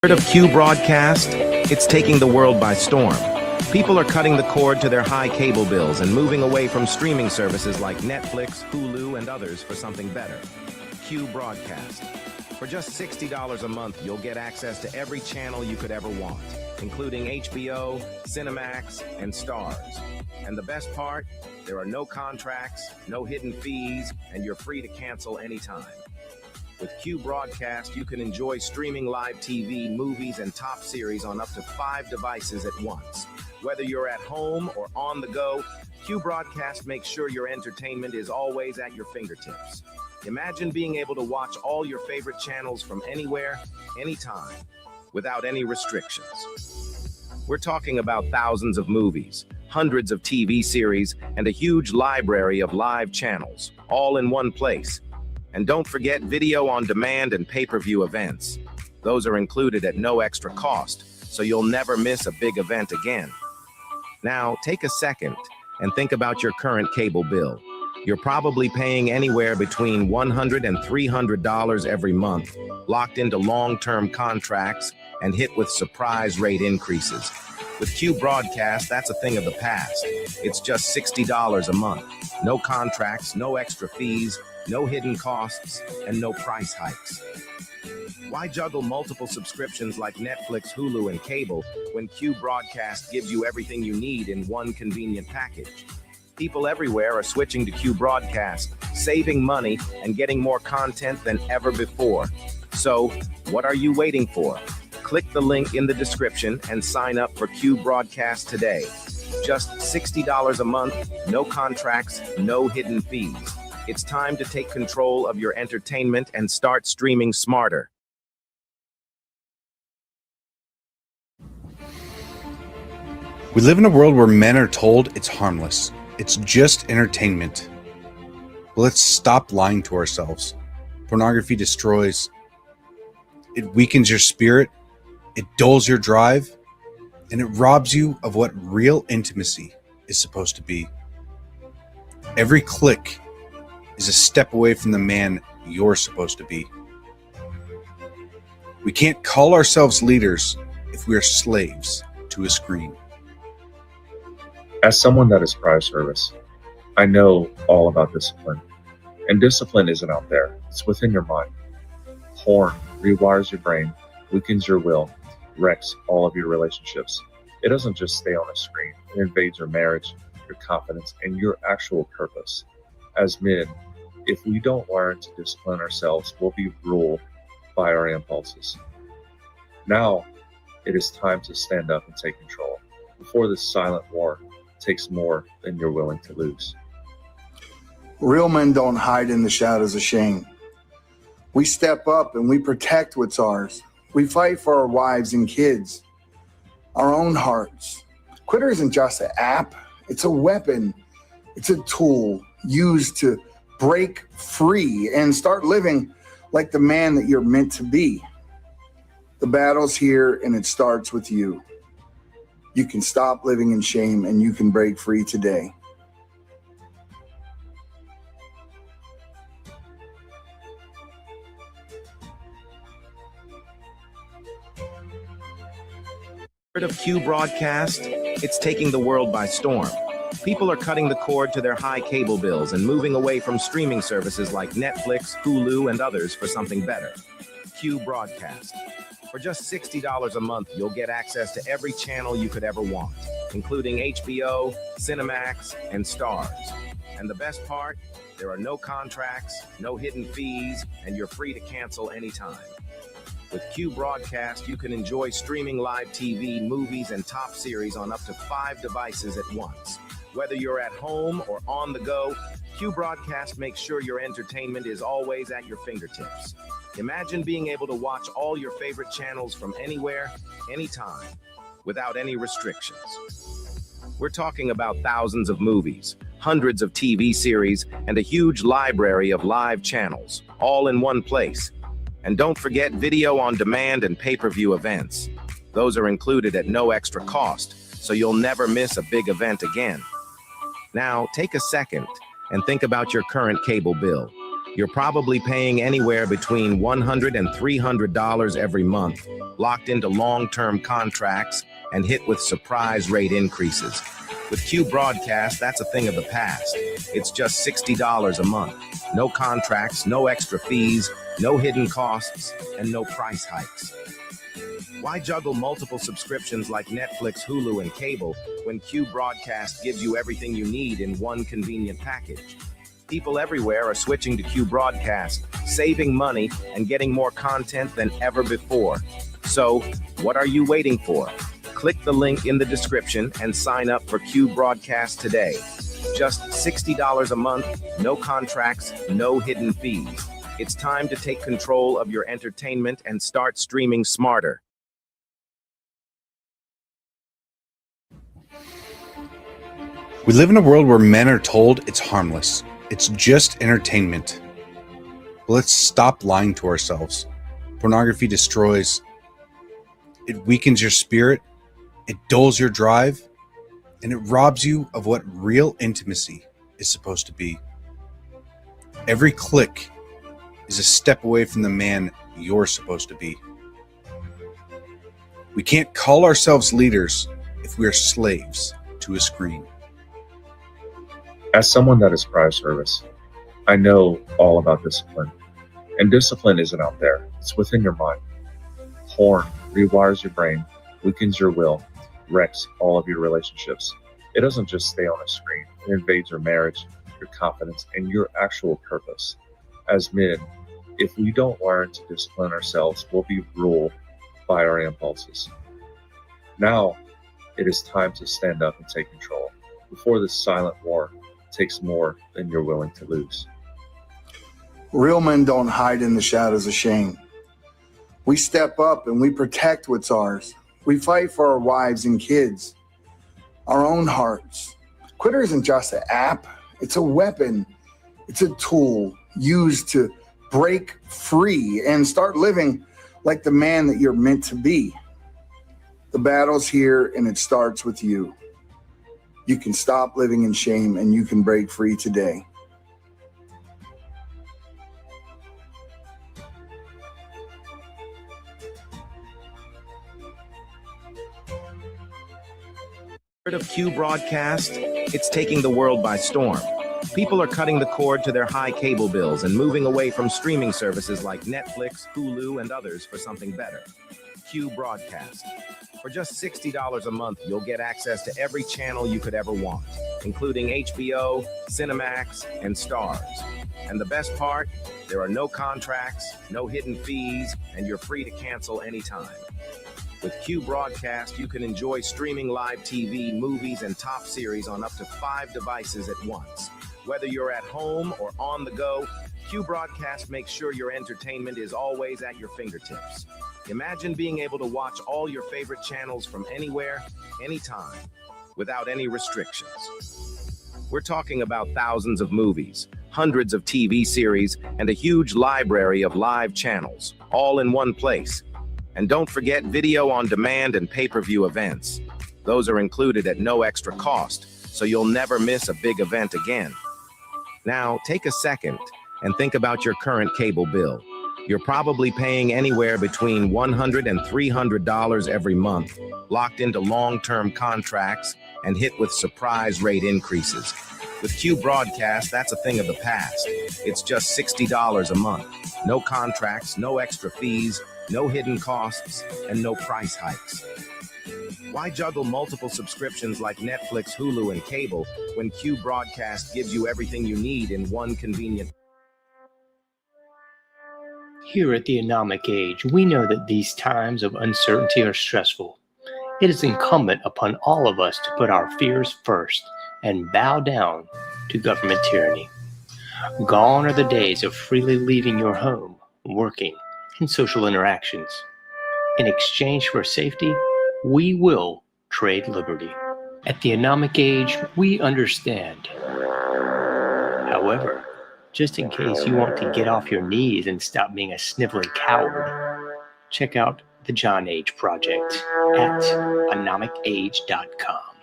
Heard of Q broadcast? It's taking the world by storm. People are cutting the cord to their high cable bills and moving away from streaming services like Netflix, Hulu, and others for something better. Q broadcast. For just $60 a month, you'll get access to every channel you could ever want, including HBO, Cinemax, and Starz. And the best part? There are no contracts, no hidden fees, and you're free to cancel anytime. With Q Broadcast, you can enjoy streaming live TV, movies, and top series on up to 5 devices at once. Whether you're at home or on the go, Q Broadcast makes sure your entertainment is always at your fingertips. Imagine being able to watch all your favorite channels from anywhere, anytime, without any restrictions. We're talking about thousands of movies, hundreds of TV series, and a huge library of live channels, all in one place. And don't forget video on demand and pay-per-view events. Those are included at no extra cost, so you'll never miss a big event again. Now, take a second and think about your current cable bill. You're probably paying anywhere between $100 and $300 every month, locked into long-term contracts and hit with surprise rate increases. With Q Broadcast, that's a thing of the past. It's just $60 a month. No contracts, no extra fees, no hidden costs, and no price hikes. Why juggle multiple subscriptions like Netflix, Hulu, and cable when Q Broadcast gives you everything you need in one convenient package? People everywhere are switching to Q Broadcast, saving money and getting more content than ever before. So, what are you waiting for? Click the link in the description and sign up for Q Broadcast today. Just $60 a month, no contracts, no hidden fees. It's time to take control of your entertainment and start streaming smarter. We live in a world where men are told it's harmless. It's just entertainment. But let's stop lying to ourselves. Pornography destroys. It weakens your spirit. It dulls your drive. And it robs you of what real intimacy is supposed to be. Every click is a step away from the man you're supposed to be. We can't call ourselves leaders if we are slaves to a screen. As someone that is prior service, I know all about discipline. And discipline isn't out there, it's within your mind. Porn rewires your brain, weakens your will, wrecks all of your relationships. It doesn't just stay on a screen, it invades your marriage, your confidence, and your actual purpose. As men, if we don't learn to discipline ourselves, we'll be ruled by our impulses. Now, it is time to stand up and take control before this silent war takes more than you're willing to lose. Real men don't hide in the shadows of shame. We step up and we protect what's ours. We fight for our wives and kids, our own hearts. Twitter isn't just an app, it's a weapon. It's a tool used to break free and start living like the man that you're meant to be. The battle's here and it starts with you. You can stop living in shame and you can break free today. Heard of Q Broadcast? It's taking the world by storm. People are cutting the cord to their high cable bills and moving away from streaming services like Netflix, Hulu, and others for something better. Q Broadcast. For just $60 a month, you'll get access to every channel you could ever want, including HBO, Cinemax, and Starz. And the best part? There are no contracts, no hidden fees, and you're free to cancel anytime. With Q Broadcast, you can enjoy streaming live TV, movies, and top series on up to 5 devices at once. Whether you're at home or on the go, Q Broadcast makes sure your entertainment is always at your fingertips. Imagine being able to watch all your favorite channels from anywhere, anytime, without any restrictions. We're talking about thousands of movies, hundreds of TV series, and a huge library of live channels, all in one place. And don't forget video on demand and pay-per-view events. Those are included at no extra cost, so you'll never miss a big event again. Now, take a second and think about your current cable bill. You're probably paying anywhere between $100 and $300 every month, locked into long-term contracts and hit with surprise rate increases. With Q Broadcast, that's a thing of the past. It's just $60 a month. No contracts, no extra fees, no hidden costs, and no price hikes. Why juggle multiple subscriptions like Netflix, Hulu, and cable when Q Broadcast gives you everything you need in one convenient package? People everywhere are switching to Q Broadcast, saving money and getting more content than ever before. So, what are you waiting for? Click the link in the description and sign up for Q Broadcast today. Just $60 a month, no contracts, no hidden fees. It's time to take control of your entertainment and start streaming smarter. We live in a world where men are told it's harmless. It's just entertainment. But let's stop lying to ourselves. Pornography destroys. It weakens your spirit. It dulls your drive. And it robs you of what real intimacy is supposed to be. Every click is a step away from the man you're supposed to be. We can't call ourselves leaders if we are slaves to a screen. As someone that is prior service, I know all about discipline. And discipline isn't out there, it's within your mind. Porn rewires your brain, weakens your will, wrecks all of your relationships. It doesn't just stay on a screen, it invades your marriage, your confidence, and your actual purpose. As men, if we don't learn to discipline ourselves, we'll be ruled by our impulses. Now, it is time to stand up and take control before this silent war takes more than you're willing to lose. Real men don't hide in the shadows of shame. We step up and we protect what's ours. We fight for our wives and kids, our own hearts. Twitter isn't just an app, it's a weapon. It's a tool used to break free and start living like the man that you're meant to be. The battle's here and it starts with you. You can stop living in shame and you can break free today. Of Q Broadcast, it's taking the world by storm. People are cutting the cord to their high cable bills and moving away from streaming services like Netflix, Hulu, and others for something better. Q Broadcast. For just $60 a month, you'll get access to every channel you could ever want, including HBO, Cinemax, and Stars. And the best part, there are no contracts, no hidden fees, and you're free to cancel anytime. With Q Broadcast, you can enjoy streaming live TV, movies, and top series on up to 5 devices at once. Whether you're at home or on the go, Q Broadcast makes sure your entertainment is always at your fingertips. Imagine being able to watch all your favorite channels from anywhere, anytime, without any restrictions. We're talking about thousands of movies, hundreds of TV series, and a huge library of live channels, all in one place. And don't forget video on demand and pay-per-view events. Those are included at no extra cost, so you'll never miss a big event again. Now, take a second and think about your current cable bill. You're probably paying anywhere between $100 and $300 every month, locked into long-term contracts and hit with surprise rate increases. With Q Broadcast, that's a thing of the past. It's just $60 a month. No contracts, no extra fees, no hidden costs, and no price hikes. Why juggle multiple subscriptions like Netflix, Hulu, and cable when Q Broadcast gives you everything you need in one convenient... Here at the Anomic Age, we know that these times of uncertainty are stressful. It is incumbent upon all of us to put our fears first and bow down to government tyranny. Gone are the days of freely leaving your home, working, and social interactions. In exchange for safety, we will trade liberty. At the Anomic Age, we understand. However, just in case you want to get off your knees and stop being a sniveling coward, check out the John Age Project at anomicage.com.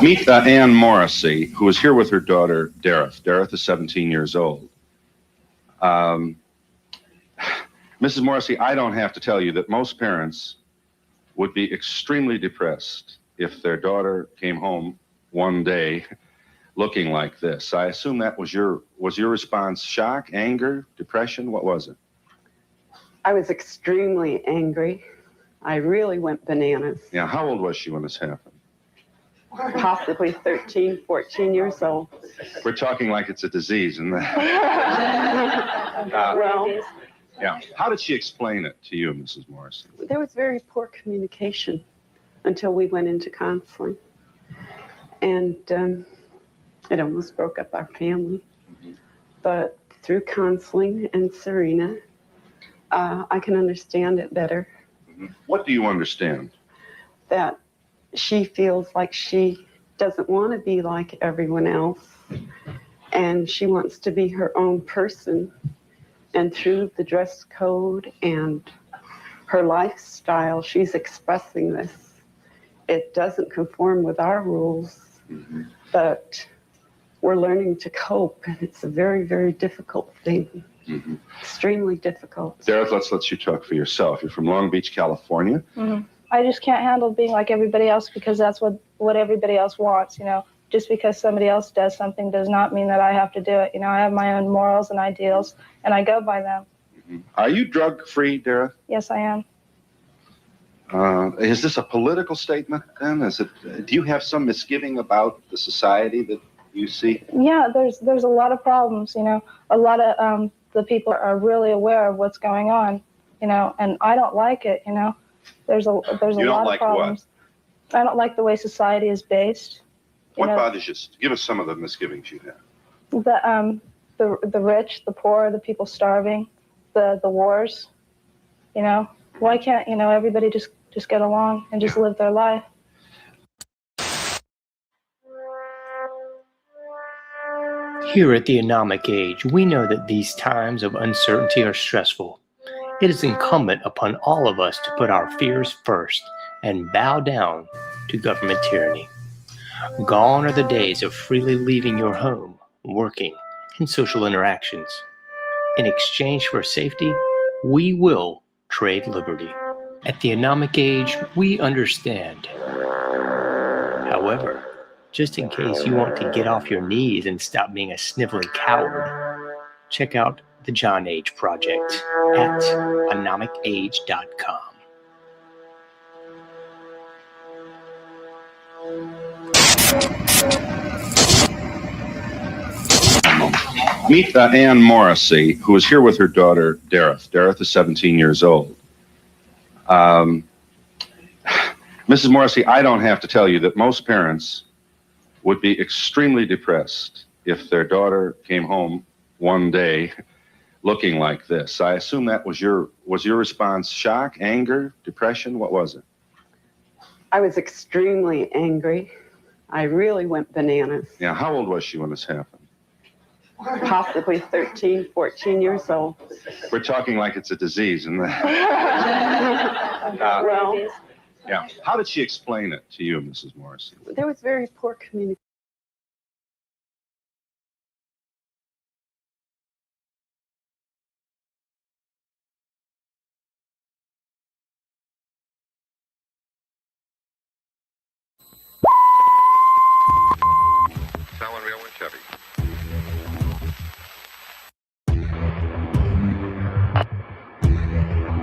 Meet Ann Morrissey, who is here with her daughter, Dareth. Dareth is 17 years old. Mrs. Morrissey, I don't have to tell you that most parents would be extremely depressed if their daughter came home one day looking like this. I assume that was your response shock, anger, depression? What was it? I was extremely angry. I really went bananas. Yeah, how old was she when this happened? Possibly 13, 14 years old. We're talking like it's a disease, isn't that? Well, Yeah. How did she explain it to you, Mrs. Morrison? there was very poor communication until we went into counseling. And it almost broke up our family. But through counseling and Serena, I can understand it better. What do you understand? That she feels like she doesn't want to be like everyone else, and she wants to be her own person. And through the dress code and her lifestyle, she's expressing this. It doesn't conform with our rules, but we're learning to cope, and it's a very, very difficult thing. Extremely difficult. Dareth, let's let you talk for yourself. You're from Long Beach, California. I just can't handle being like everybody else because that's what everybody else wants, you know. Just because somebody else does something does not mean that I have to do it. You know, I have my own morals and ideals, and I go by them. Are you drug-free, Dareth? Yes, I am. Is this a political statement then? Do you have some misgiving about the society that you see? Yeah, there's a lot of problems, you know. A lot of the people are really aware of what's going on, you know, and I don't like it, you know. There's a lot of problems. What? I don't like the way society is based. What bothers you? Give us some of the misgivings you have. The rich, the poor, the people starving, the wars, you know. Why can't, you know, everybody just get along and just live their life? Here at the Anomic Age, we know that these times of uncertainty are stressful. It is incumbent upon all of us to put our fears first and bow down to government tyranny. Gone are the days of freely leaving your home, working, and social interactions. In exchange for safety, we will trade liberty. At the Anomic Age, we understand. However, just in case you want to get off your knees and stop being a sniveling coward, check out the John Age Project at anomicage.com. Meet Ann Morrissey, who is here with her daughter, Dareth. Dareth is 17 years old. Mrs. Morrissey, I don't have to tell you that most parents would be extremely depressed if their daughter came home one day looking like this. I assume that was your response shock, anger, depression? What was it? I was extremely angry. I really went bananas. Yeah, how old was she when this happened? Possibly 13, 14 years old. We're talking like it's a disease, isn't that? Well, Yeah. How did she explain it to you, Mrs. Morrison? there was very poor communication. Someone real and Chevy.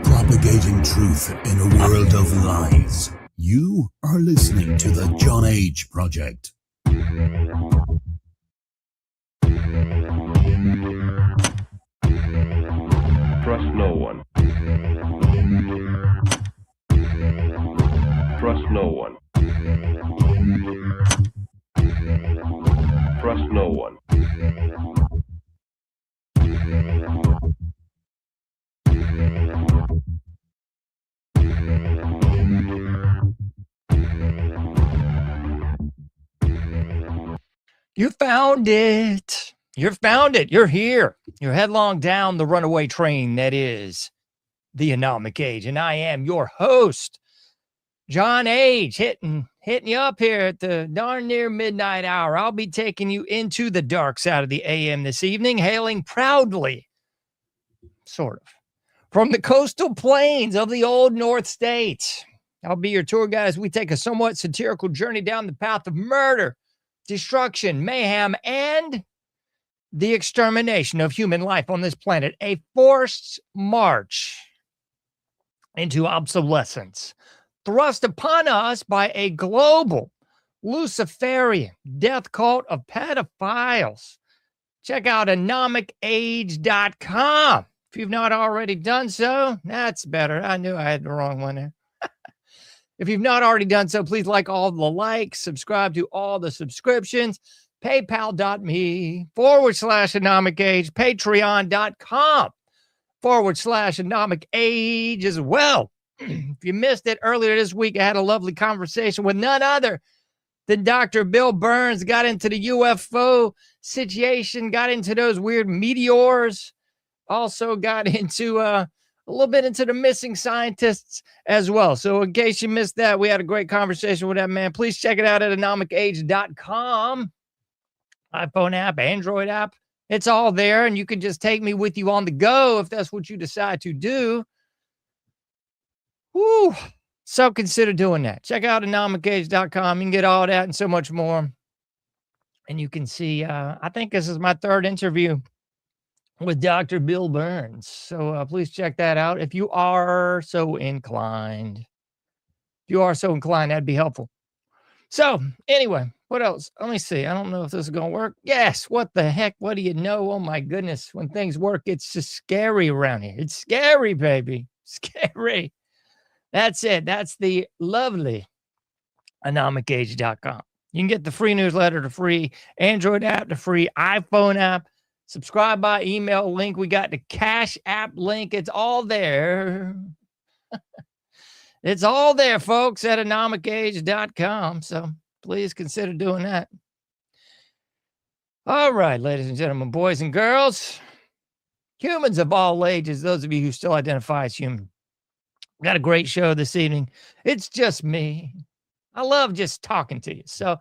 Propagating truth in a world of lies. You are listening to the John Age Project. Trust no one. Trust no one. Trust no one. You found it. You found it. You're here. You're headlong down the runaway train that is the Anomic Age. And I am your host, John Age hitting you up here at the darn near midnight hour. I'll be taking you into the dark side of the AM this evening, hailing proudly, sort of, from the coastal plains of the old North States. I'll be your tour guide as we take a somewhat satirical journey down the path of murder, destruction, mayhem, and the extermination of human life on this planet. A forced march into obsolescence, thrust upon us by a global Luciferian death cult of pedophiles. Check out anomicage.com. If you've not already done so, that's better. I knew I had the wrong one there. If you've not already done so, please like all the likes, subscribe to all the subscriptions, paypal.me/anomicage, patreon.com/anomicage as well. If you missed it earlier this week, I had a lovely conversation with none other than Dr. Bill Burns. Got into the UFO situation, got into those weird meteors, also got into a little bit into the missing scientists as well. So in case you missed that, we had a great conversation with that man. Please check it out at anomicage.com. iPhone app, Android app. It's all there, and you can just take me with you on the go if that's what you decide to do. Woo! So consider doing that. Check out anomicage.com. You can get all that and so much more. And you can see, I think this is my third interview with Dr. Bill Burns. So please check that out if you are so inclined. If you are so inclined, that'd be helpful. So anyway, what else? Let me see. I don't know if this is going to work. Yes. What the heck? What do you know? Oh, my goodness. When things work, it's just scary around here. It's scary, baby. Scary. That's it. That's the lovely anomicage.com. You can get the free newsletter, the free Android app, the free iPhone app. Subscribe by email link. We got the Cash App link. It's all there. It's all there, folks, at anomicage.com. So please consider doing that. All right, ladies and gentlemen, boys and girls, humans of all ages, those of you who still identify as human. Got a great show this evening. It's just me. I love just talking to you. So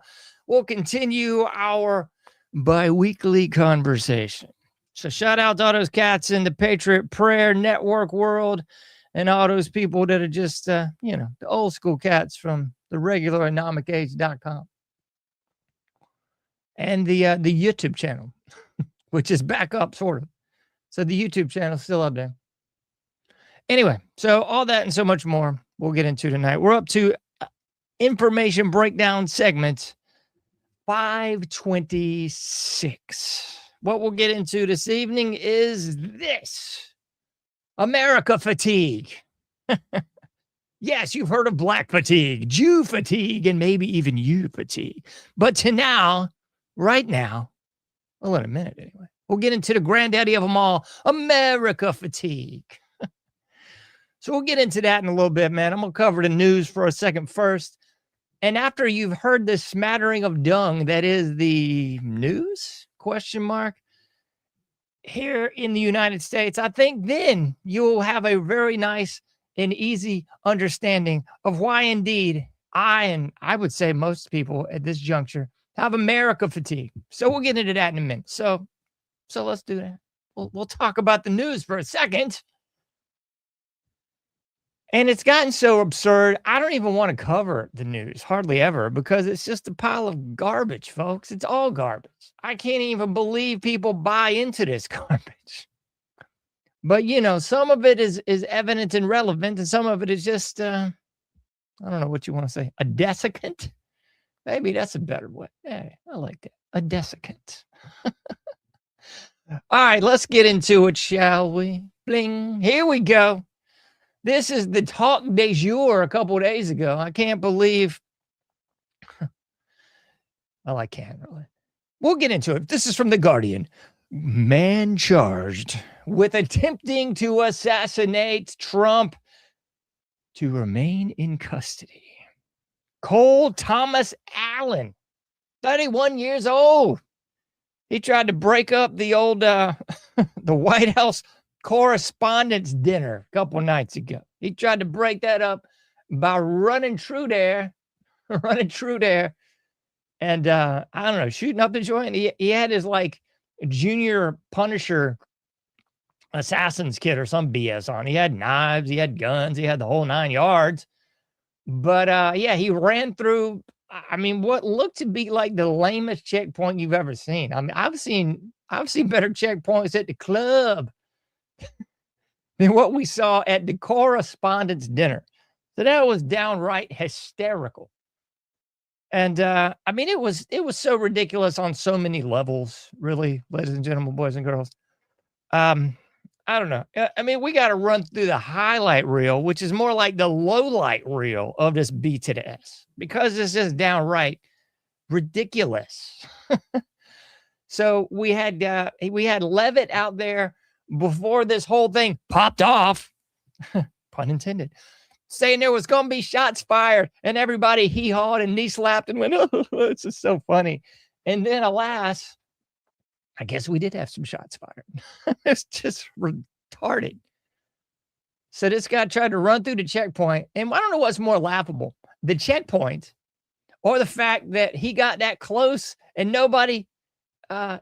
we'll continue our bi-weekly conversation. So shout out to all those cats in the Patriot Prayer Network world and all those people that are just, the old school cats from the regular anomicage.com and the YouTube channel, which is back up sort of. So the YouTube channel is still up there. Anyway, so all that and so much more we'll get into tonight. We're up to information breakdown segment 526. What we'll get into this evening is this: America fatigue. Yes, you've heard of black fatigue, Jew fatigue, and maybe even you fatigue. But right now, well, in a minute anyway, we'll get into the granddaddy of them all, America fatigue. So we'll get into that in a little bit, man. I'm going to cover the news for a second first. And after you've heard this smattering of dung that is the news, ? Here in the United States, I think then you'll have a very nice and easy understanding of why indeed I would say most people at this juncture have America fatigue. So we'll get into that in a minute. So let's do that. We'll talk about the news for a second. And it's gotten so absurd, I don't even want to cover the news, hardly ever, because it's just a pile of garbage, folks. It's all garbage. I can't even believe people buy into this garbage. But, some of it is evident and relevant, and some of it is just, I don't know what you want to say, a desiccant? Maybe that's a better way. Hey, I like that. A desiccant. All right, let's get into it, shall we? Bling. Here we go. This is the talk de jour a couple of days ago. I can't believe. Well, I can't really. We'll get into it. This is from The Guardian. Man charged with attempting to assassinate Trump to remain in custody. Cole Thomas Allen, 31 years old. He tried to break up the old the White House Correspondents' Dinner a couple nights ago. He tried to break that up, by running through there, and I don't know, shooting up the joint. He had his like junior Punisher assassin's kit or some BS on. He had knives, he had guns, he had the whole 9 yards. But yeah, he ran through, I mean, what looked to be like the lamest checkpoint you've ever seen. I mean, I've seen better checkpoints at the club than what we saw at the correspondence dinner. So that was downright hysterical. And I mean, it was so ridiculous on so many levels, really, ladies and gentlemen, boys and girls. I don't know. I mean, we got to run through the highlight reel, which is more like the low light reel of this B to the S, because it's just downright ridiculous. So we had Levitt out there before this whole thing popped off, pun intended, saying there was going to be shots fired, and everybody hee-hawed and knee-slapped and went, oh, this is so funny. And then, alas, I guess we did have some shots fired. It's just retarded. So this guy tried to run through the checkpoint, and I don't know what's more laughable, the checkpoint or the fact that he got that close and nobody, let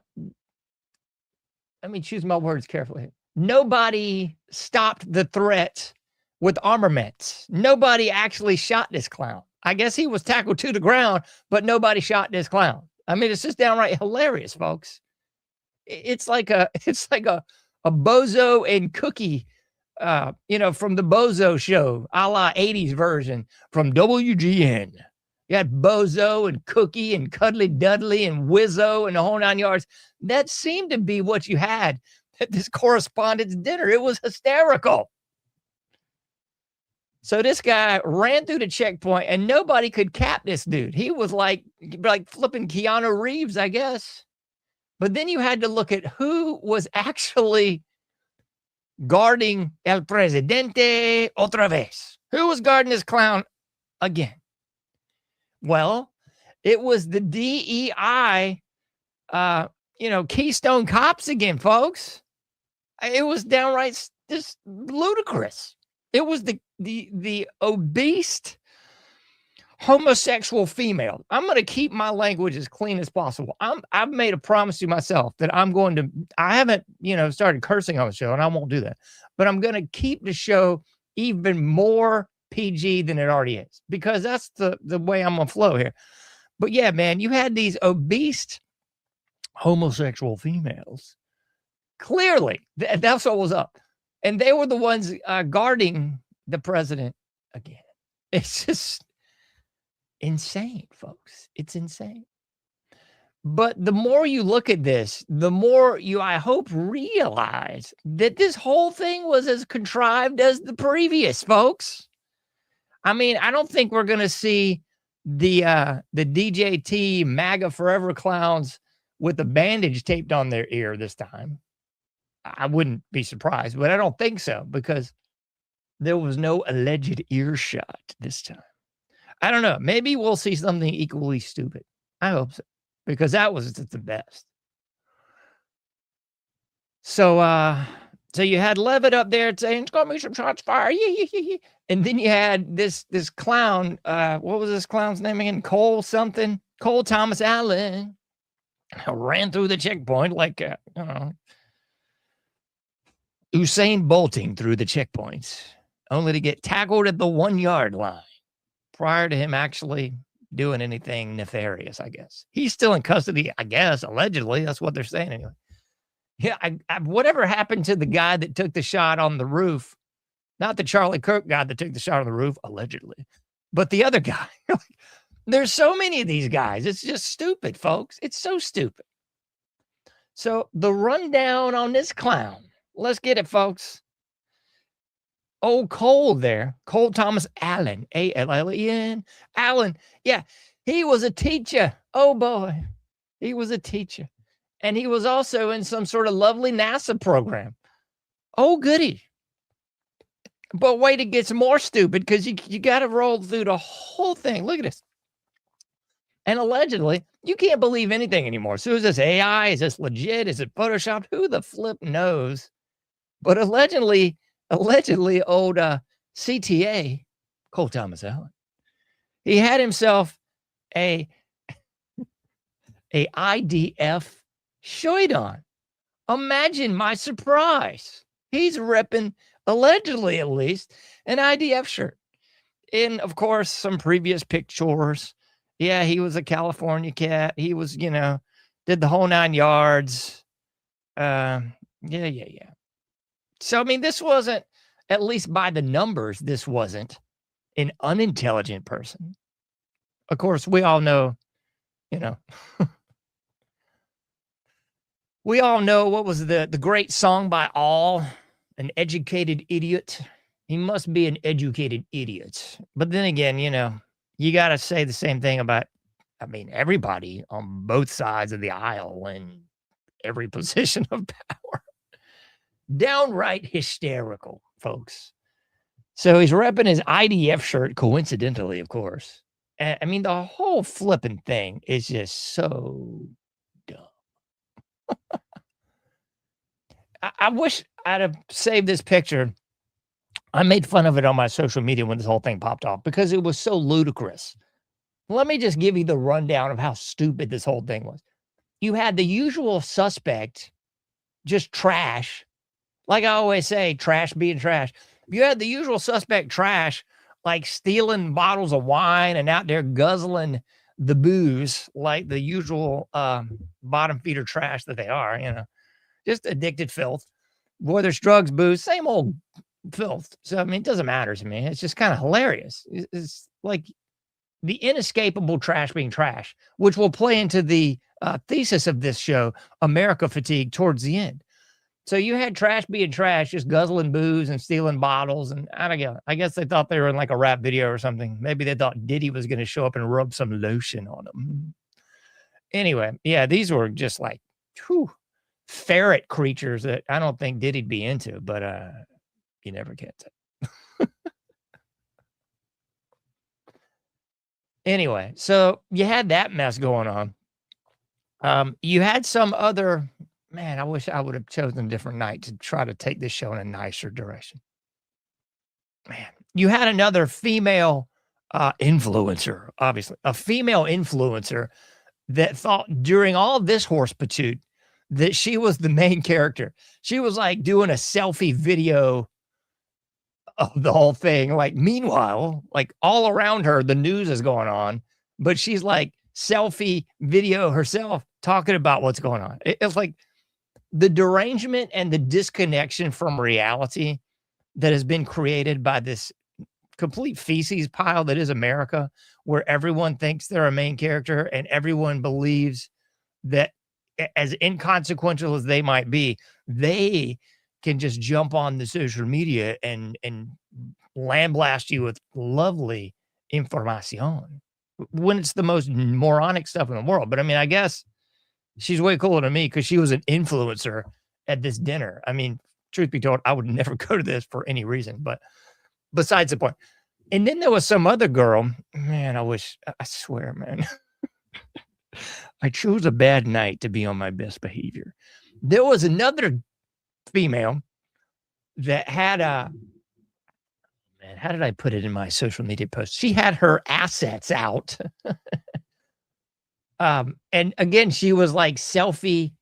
me choose my words carefully. Nobody stopped the threat with armaments. Nobody actually shot this clown. I guess he was tackled to the ground, but nobody shot this clown. I mean, it's just downright hilarious, folks. It's like a Bozo and Cookie, from the Bozo show, a la 80s version from WGN. You had Bozo and Cookie and Cuddly Dudley and Wizzo and the whole 9 yards. That seemed to be what you had at this correspondence dinner. It was hysterical. So this guy ran through the checkpoint and nobody could cap this dude. He was like flipping Keanu Reeves, I guess. But then you had to look at who was actually guarding El Presidente otra vez. Who was guarding this clown again? Well, it was the DEI, Keystone Cops again, folks. It was downright just ludicrous. It was the obese homosexual female. I'm going to keep my language as clean as possible. I've made a promise to myself that I haven't, started cursing on the show, and I won't do that, but I'm going to keep the show even more PG than it already is, because that's the way I'm going to flow here. But yeah, man, you had these obese homosexual females. Clearly, that's what was up. And they were the ones guarding the president again. It's just insane, folks. It's insane. But the more you look at this, the more you, I hope, realize that this whole thing was as contrived as the previous, folks. I mean, I don't think we're going to see the DJT MAGA Forever clowns with a bandage taped on their ear this time. I wouldn't be surprised, but I don't think so, because there was no alleged earshot this time. I don't know. Maybe we'll see something equally stupid. I hope so, because that was the best. So you had Levitt up there saying, it's going to be some shots fired. And then you had this clown. What was this clown's name again? Cole Thomas Allen ran through the checkpoint like, Usain bolting through the checkpoints, only to get tackled at the 1 yard line prior to him actually doing anything nefarious, I guess. He's still in custody, I guess, allegedly. That's what they're saying anyway. Yeah, whatever happened to the guy that took the shot on the roof? Not the Charlie Kirk guy that took the shot on the roof, allegedly, but the other guy. There's so many of these guys. It's just stupid, folks. It's so stupid. So the rundown on this clown. Let's get it, folks. Old Cole there, Cole Thomas Allen, A-L-L-E-N, Allen. Yeah, he was a teacher. Oh, boy. He was a teacher. And he was also in some sort of lovely NASA program. Oh, goody. But wait, it gets more stupid, because you got to roll through the whole thing. Look at this. And allegedly, you can't believe anything anymore. So is this AI? Is this legit? Is it Photoshopped? Who the flip knows? But allegedly, old CTA, Cole Thomas Allen. He had himself a IDF shirt on. Imagine my surprise. He's repping, allegedly at least, an IDF shirt. In, of course, some previous pictures. Yeah, he was a California cat. He was, did the whole 9 yards. Yeah. So, I mean, this wasn't, at least by the numbers, this wasn't an unintelligent person. Of course, we all know, we all know what was the great song by All, An Educated Idiot. He must be an educated idiot. But then again, you got to say the same thing about, everybody on both sides of the aisle and every position of power. Downright hysterical, folks. So he's repping his IDF shirt, coincidentally, of course. And, the whole flipping thing is just so dumb. I wish I'd have saved this picture. I made fun of it on my social media when this whole thing popped off because it was so ludicrous. Let me just give you the rundown of how stupid this whole thing was. You had the usual suspect, just trash. Like I always say, trash being trash. You had the usual suspect trash, like stealing bottles of wine and out there guzzling the booze like the usual bottom feeder trash that they are, just addicted filth. Whether it's drugs, booze, same old filth. So, it doesn't matter to me. It's just kind of hilarious. It's like the inescapable trash being trash, which will play into the thesis of this show, America Fatigue, towards the end. So you had trash being trash, just guzzling booze and stealing bottles. And I don't know. I guess they thought they were in like a rap video or something. Maybe they thought Diddy was going to show up and rub some lotion on them. Anyway, yeah, these were just like ferret creatures that I don't think Diddy'd be into, but you never can tell. Anyway, so you had that mess going on. You had some other... Man, I wish I would have chosen a different night to try to take this show in a nicer direction. Man, you had another female influencer, obviously, a female influencer that thought during all of this horse patoot that she was the main character. She was like doing a selfie video of the whole thing. Like, meanwhile, like all around her, the news is going on, but she's like selfie video herself talking about what's going on. It's like the derangement and the disconnection from reality that has been created by this complete feces pile that is America, where everyone thinks they're a main character and everyone believes that, as inconsequential as they might be, they can just jump on the social media and lambaste you with lovely information when it's the most moronic stuff in the world. But I guess she's way cooler than me because she was an influencer at this dinner. Truth be told, I would never go to this for any reason, but besides the point. And then there was some other girl. Man, I swear, man. I chose a bad night to be on my best behavior. There was another female that had man, how did I put it in my social media post? She had her assets out. And again, she was like selfie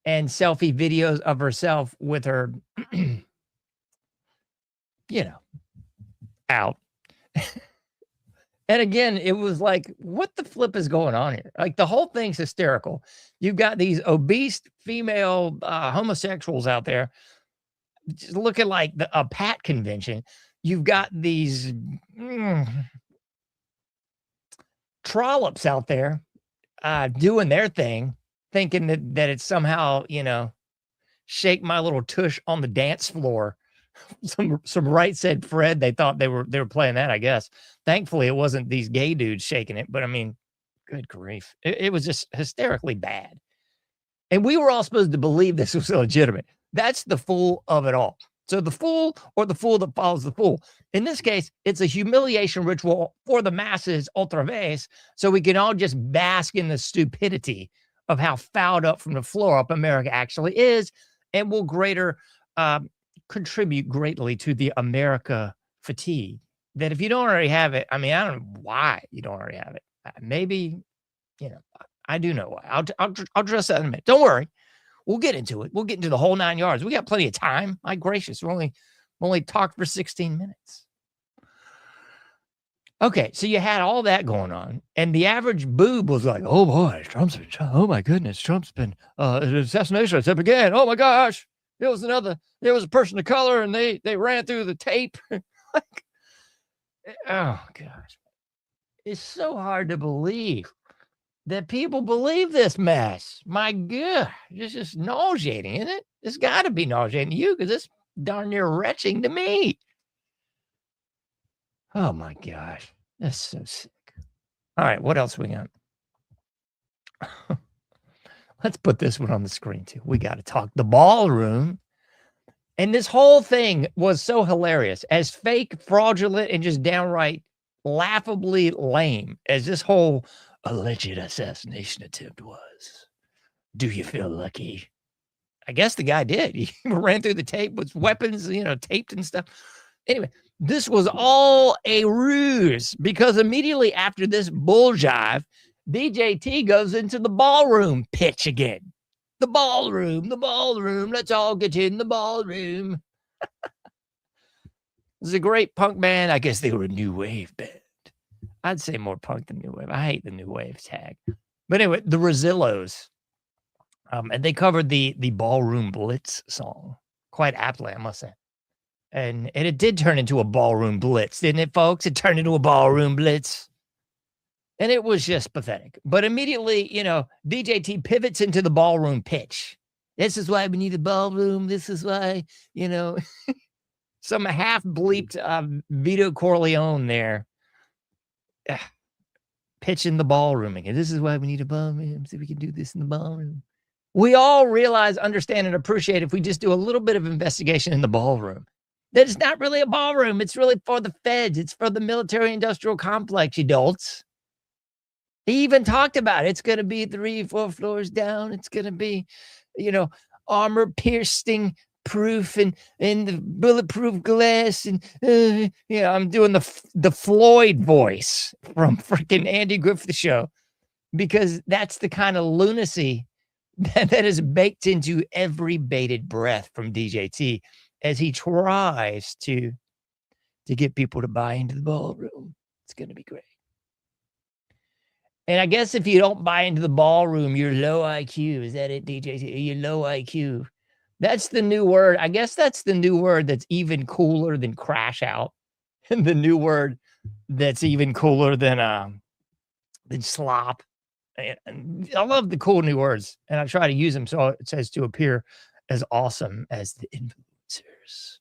videos of herself with her, out. And again, it was like, what the flip is going on here? Like, the whole thing's hysterical. You've got these obese female homosexuals out there just looking like a PAT convention. You've got these trollops out there doing their thing, thinking that it's somehow, shake my little tush on the dance floor. Some right said Fred. They thought they were playing that, I guess. Thankfully, it wasn't these gay dudes shaking it, but good grief. It was just hysterically bad. And we were all supposed to believe this was legitimate. That's the fool of it all. So the fool or the fool that follows the fool. In this case, it's a humiliation ritual for the masses, otra vez, so we can all just bask in the stupidity of how fouled up from the floor up America actually is, and will contribute greatly to the America fatigue that if you don't already have it, I mean, I don't know why you don't already have it. Maybe, I do know why. I'll address that in a minute. Don't worry. We'll get into it. We'll get into the whole 9 yards. We got plenty of time. My gracious, we only talked for 16 minutes. Okay, so you had all that going on, and the average boob was like, "Oh boy, oh my goodness, Trump's been an assassination attempt again. Oh my gosh, there was a person of color, and they ran through the tape." Like, oh gosh, it's so hard to believe that people believe this mess. My God, it's just nauseating, isn't it? It's got to be nauseating to you because it's darn near retching to me. Oh my gosh, that's so sick. All right, what else we got? Let's put this one on the screen too. We got to talk the ballroom. And this whole thing was so hilarious, as fake, fraudulent, and just downright laughably lame as this whole alleged assassination attempt was. Do you feel lucky? I guess the guy did. He ran through the tape with weapons, taped and stuff. Anyway, this was all a ruse because immediately after this bull jive, DJT goes into the ballroom pitch again. The ballroom. Let's all get in the ballroom. This is a great punk band. I guess they were a new wave band. I'd say more punk than new wave. I hate the new wave tag. But anyway, the Rosillos. And they covered the Ballroom Blitz song quite aptly, I must say. And it did turn into a ballroom blitz, didn't it, folks? It turned into a ballroom blitz. And it was just pathetic. But immediately, DJT pivots into the ballroom pitch. This is why we need a ballroom. This is why, some half-bleeped Vito Corleone there pitching the ballroom again. This is why we need a ballroom, so we can do this in the ballroom. We all realize, understand, and appreciate if we just do a little bit of investigation in the ballroom. That it's not really a ballroom. It's really for the feds. It's for the military-industrial complex, you dolts. He even talked about it. It's going to be 3-4 floors down. It's going to be, armor-piercing proof and the bulletproof glass. And, I'm doing the Floyd voice from freaking Andy Griffith Show because that's the kind of lunacy that is baked into every bated breath from DJT as he tries to get people to buy into the ballroom. It's going to be great. And I guess if you don't buy into the ballroom, you're low IQ. Is that it, DJT? You're low IQ. That's the new word. I guess that's the new word that's even cooler than crash out. And the new word that's even cooler than slop. And I love the cool new words. And I try to use them so it says to appear as awesome as the influencers.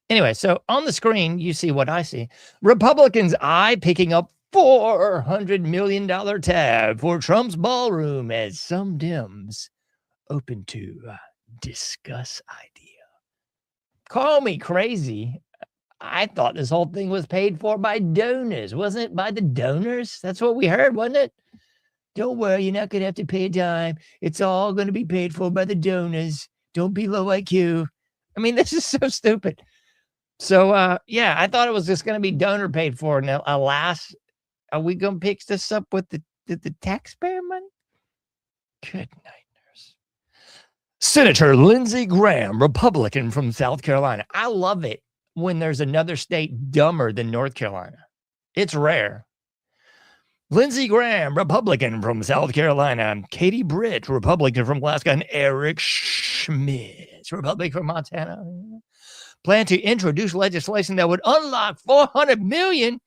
Anyway, so on the screen, you see what I see. Republicans' eye picking up $400 million tab for Trump's ballroom as some Dems open to discuss idea. Call me crazy. I thought this whole thing was paid for by donors. Wasn't it by the donors? That's what we heard, wasn't it? Don't worry, you're not going to have to pay a dime. It's all going to be paid for by the donors. Don't be low IQ. I mean, this is so stupid. So, I thought it was just going to be donor paid for. Now, alas, are we going to pick this up with the taxpayer money? Good nightmares. Senator Lindsey Graham, Republican from South Carolina. I love it when there's another state dumber than North Carolina. It's rare. Lindsey Graham, Republican from South Carolina. Katie Britt, Republican from Alaska. And Eric Schmidt, Republican from Montana. Plan to introduce legislation that would unlock $400 million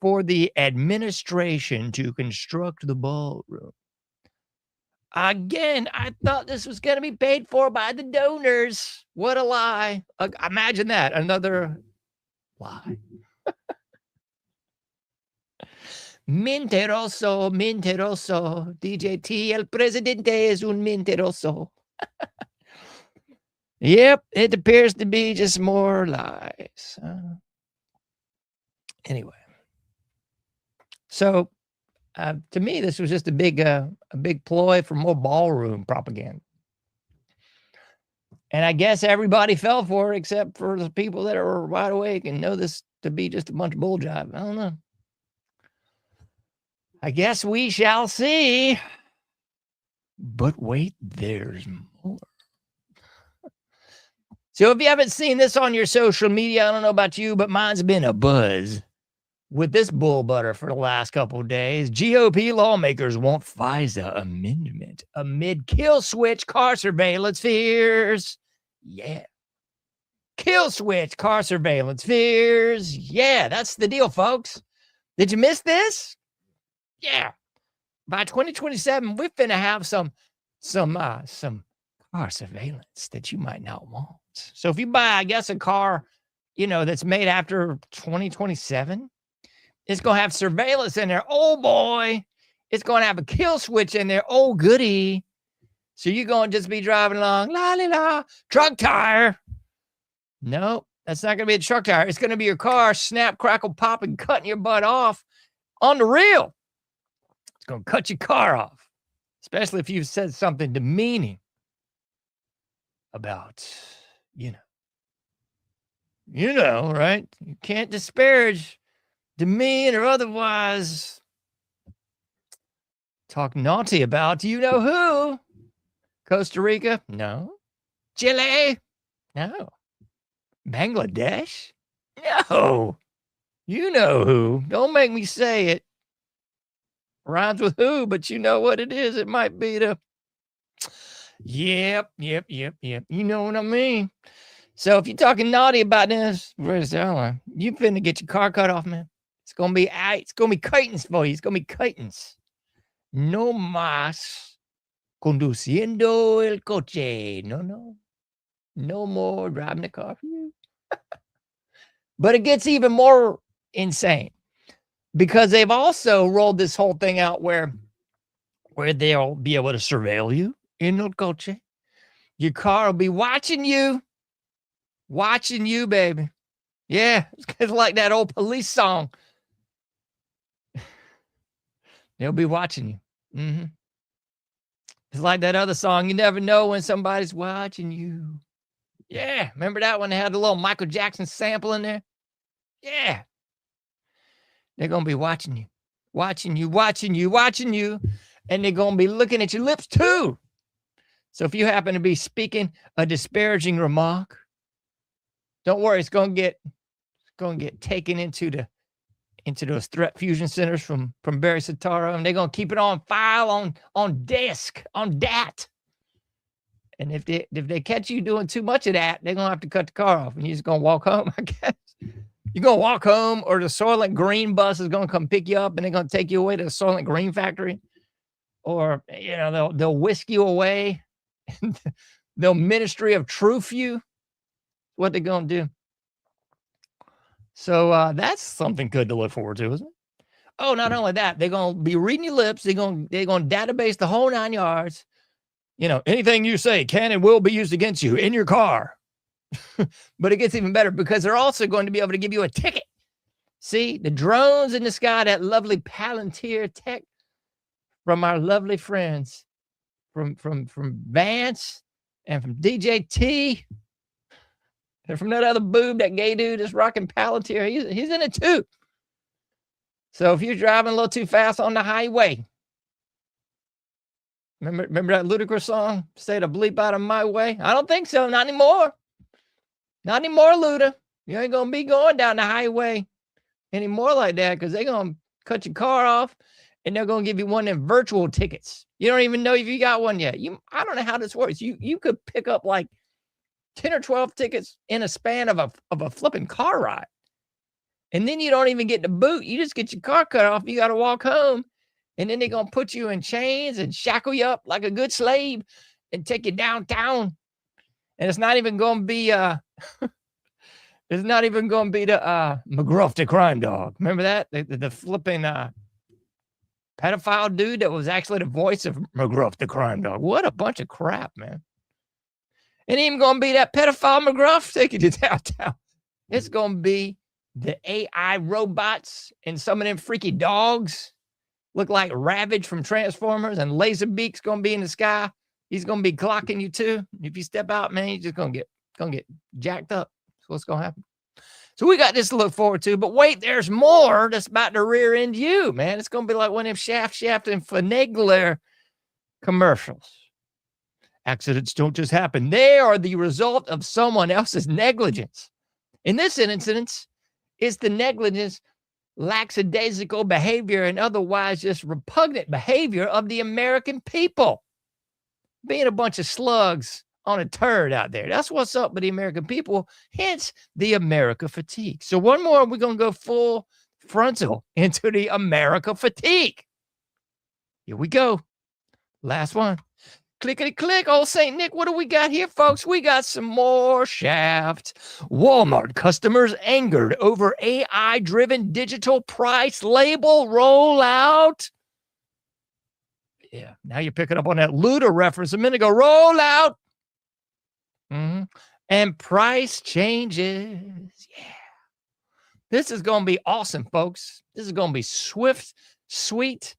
for the administration to construct the ballroom. Again, I thought this was going to be paid for by the donors. What a lie. Imagine that. Another lie. Mentiroso. DJT, el presidente es un mentiroso. Yep, it appears to be just more lies. Anyway. So, to me, this was just a big ploy for more ballroom propaganda. And I guess everybody fell for it except for the people that are wide awake and know this to be just a bunch of bull jive. I don't know. I guess we shall see. But wait, there's more. So if you haven't seen this on your social media, I don't know about you, but mine's been a buzz with this bull butter for the last couple of days. GOP lawmakers want FISA amendment amid kill switch car surveillance fears. Yeah. Kill switch car surveillance fears. Yeah, that's the deal, folks. Did you miss this? Yeah. By 2027, we're finna have some car surveillance that you might not want. So if you buy, I guess, a car, that's made after 2027, it's going to have surveillance in there. Oh, boy. It's going to have a kill switch in there. Oh, goody. So you're going to just be driving along, la-li-la, truck tire. No, that's not going to be a truck tire. It's going to be your car, snap, crackle, pop, and cutting your butt off on the real. It's going to cut your car off, especially if you've said something demeaning about, right? You can't disparage, demean, or otherwise talk naughty about who. Costa Rica? No. Chile? No. Bangladesh? No. You know who. Don't make me say it. Rhymes with who, but you know what it is. It might be the... Yep. You know what I mean? So if you're talking naughty about this, you finna get your car cut off, man. It's gonna be curtains for you. It's gonna be curtains. No más conduciendo el coche. No more driving the car for you. But it gets even more insane because they've also rolled this whole thing out where they'll be able to surveil you in el coche. Your car will be watching you, baby. Yeah, it's like that old Police song. They'll be watching you. Mm-hmm. It's like that other song, you never know when somebody's watching you. Yeah, remember that one? They had a little Michael Jackson sample in there? Yeah. They're going to be watching you. And they're going to be looking at your lips too. So if you happen to be speaking a disparaging remark, don't worry, it's going to get taken into those threat fusion centers from Barry Soetoro, and they're going to keep it on file, on disk, on DAT. And if they catch you doing too much of that, they're going to have to cut the car off, and you're just going to walk home, I guess. You're going to walk home, or the Soylent Green bus is going to come pick you up, and they're going to take you away to the Soylent Green factory. Or, they'll whisk you away. They'll Ministry of Truth you. What they're going to do. So that's something good to look forward to, isn't it? Oh, not only that, they're going to be reading your lips. They're going to database the whole 9 yards. Anything you say can and will be used against you in your car. But it gets even better because they're also going to be able to give you a ticket. See, the drones in the sky, that lovely Palantir tech from our lovely friends from Vance and from DJ T and from that other boob, that gay dude that's rocking Palantir. He's in it too. So if you're driving a little too fast on the highway, remember that Ludacris song, "Stay the bleep out of my way"? I don't think so. Not anymore. Not anymore, Luda. You ain't going to be going down the highway anymore like that because they're going to cut your car off and they're going to give you one of them virtual tickets. You don't even know if you got one yet. I don't know how this works. You could pick up like 10 or 12 tickets in a span of a flipping car ride. And then you don't even get the boot. You just get your car cut off. You got to walk home. And then they're going to put you in chains and shackle you up like a good slave and take you downtown. And it's not even going to be the McGruff the crime dog. Remember that? The flipping pedophile dude that was actually the voice of McGruff the crime dog. What a bunch of crap, man. It ain't even going to be that pedophile McGruff taking you downtown. It's going to be the AI robots and some of them freaky dogs look like Ravage from Transformers, and Laserbeak's going to be in the sky, He's gonna be clocking you too. If you step out, man, you're just gonna get jacked up. That's what's gonna happen. So we got this to look forward to, but wait, there's more that's about to rear end you, man. It's gonna be like one of them Shaft, and Finagler commercials. Accidents don't just happen. They are the result of someone else's negligence. In this instance, it's the negligence, lackadaisical behavior, and otherwise just repugnant behavior of the American people. Being a bunch of slugs on a turd out there. That's what's up with the American people, hence the America fatigue. So one more, we're going to go full frontal into the America fatigue. Here we go. Last one. Clickety click, old St. Nick. What do we got here, folks? We got some more Shaft. Walmart customers angered over AI-driven digital price label rollout. Yeah, now you're picking up on that Luda reference a minute ago. Rollout. And price changes. Yeah. This is going to be awesome, folks. This is going to be swift, sweet,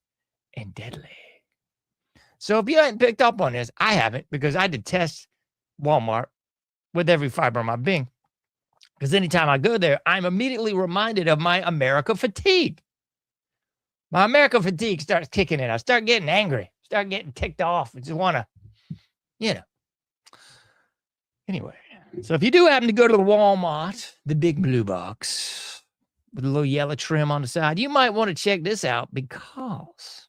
and deadly. So if you haven't picked up on this, I haven't, because I detest Walmart with every fiber of my being. Because anytime I go there, I'm immediately reminded of my America fatigue. My America fatigue starts kicking in. I start getting angry, start getting ticked off. I just want to, Anyway, so if you do happen to go to the Walmart, the big blue box with a little yellow trim on the side, you might want to check this out, because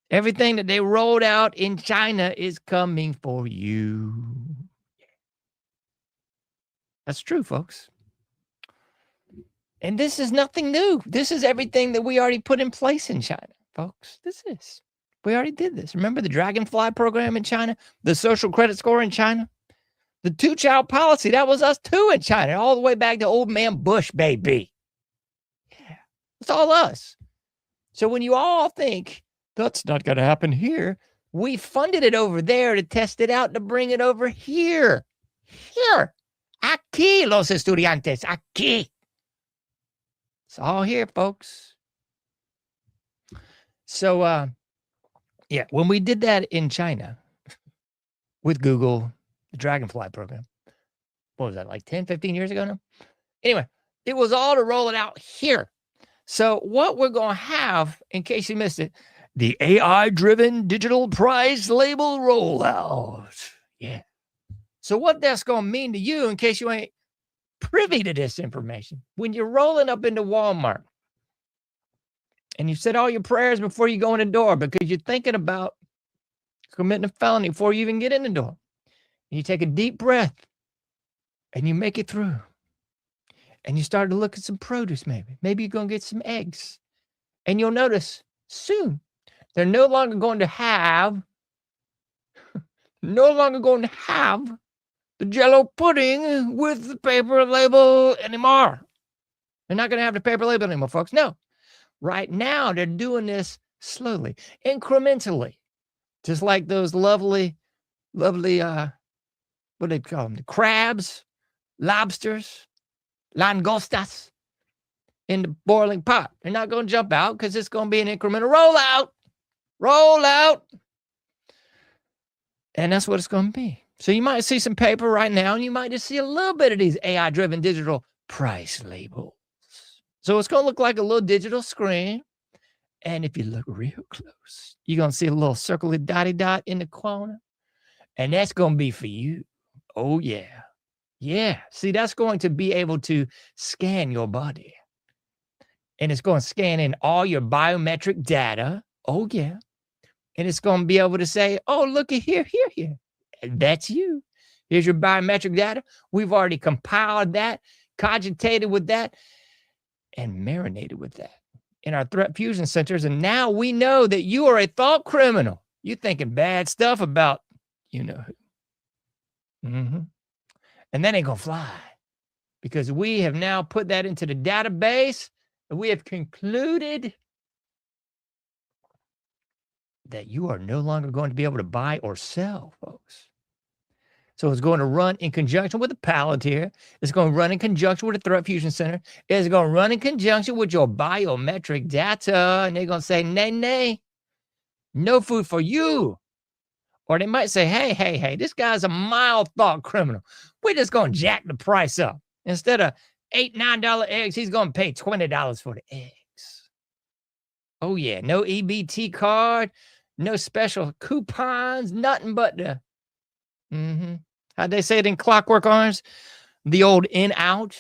everything that they rolled out in China is coming for you. That's true, folks. And this is nothing new. This is everything that we already put in place in China, folks. We already did this. Remember the Dragonfly program in China? The social credit score in China? The two-child policy, that was us too in China, all the way back to old man Bush, baby. Yeah, it's all us. So when you all think, that's not going to happen here, we funded it over there to test it out, to bring it over here. Here. Aquí, los estudiantes. Aquí. It's all here, folks. So, when we did that in China with Google, the Dragonfly program, what was that, like 10, 15 years ago now? Anyway, it was all to roll it out here. So what we're going to have, in case you missed it, the AI-driven digital price label rollout. Yeah. So what that's going to mean to you, in case you ain't privy to this information, when you're rolling up into Walmart and you said all your prayers before you go in the door because you're thinking about committing a felony before you even get in the door, and you take a deep breath and you make it through, and you start to look at some produce, maybe you're going to get some eggs, and you'll notice soon they're no longer going to have the Jell-O pudding with the paper label anymore. They're not going to have the paper label anymore, folks. No. Right now, they're doing this slowly, incrementally, just like those lovely, what do they call them? The crabs, lobsters, langostas in the boiling pot. They're not going to jump out because it's going to be an incremental rollout. And that's what it's going to be. So you might see some paper right now, and you might just see a little bit of these AI-driven digital price labels. So it's going to look like a little digital screen. And if you look real close, you're going to see a little circle dotty dot in the corner. And that's going to be for you. Oh, yeah. Yeah. See, that's going to be able to scan your body. And it's going to scan in all your biometric data. Oh, yeah. And it's going to be able to say, oh, look at here. And that's you. Here's your biometric data. We've already compiled that, cogitated with that, and marinated with that in our threat fusion centers. And now we know that you are a thought criminal. You're thinking bad stuff about you know who. And that ain't going to fly, because we have now put that into the database, and we have concluded that you are no longer going to be able to buy or sell, folks. So it's going to run in conjunction with the Palantir. It's going to run in conjunction with the Threat Fusion Center. It's going to run in conjunction with your biometric data. And they're going to say, nay, no food for you. Or they might say, hey, this guy's a mild thought criminal. We're just going to jack the price up. Instead of $8, $9 eggs, he's going to pay $20 for the eggs. Oh, yeah. No EBT card, no special coupons, nothing but the, how'd they say it in Clockwork Orange? The old in-out.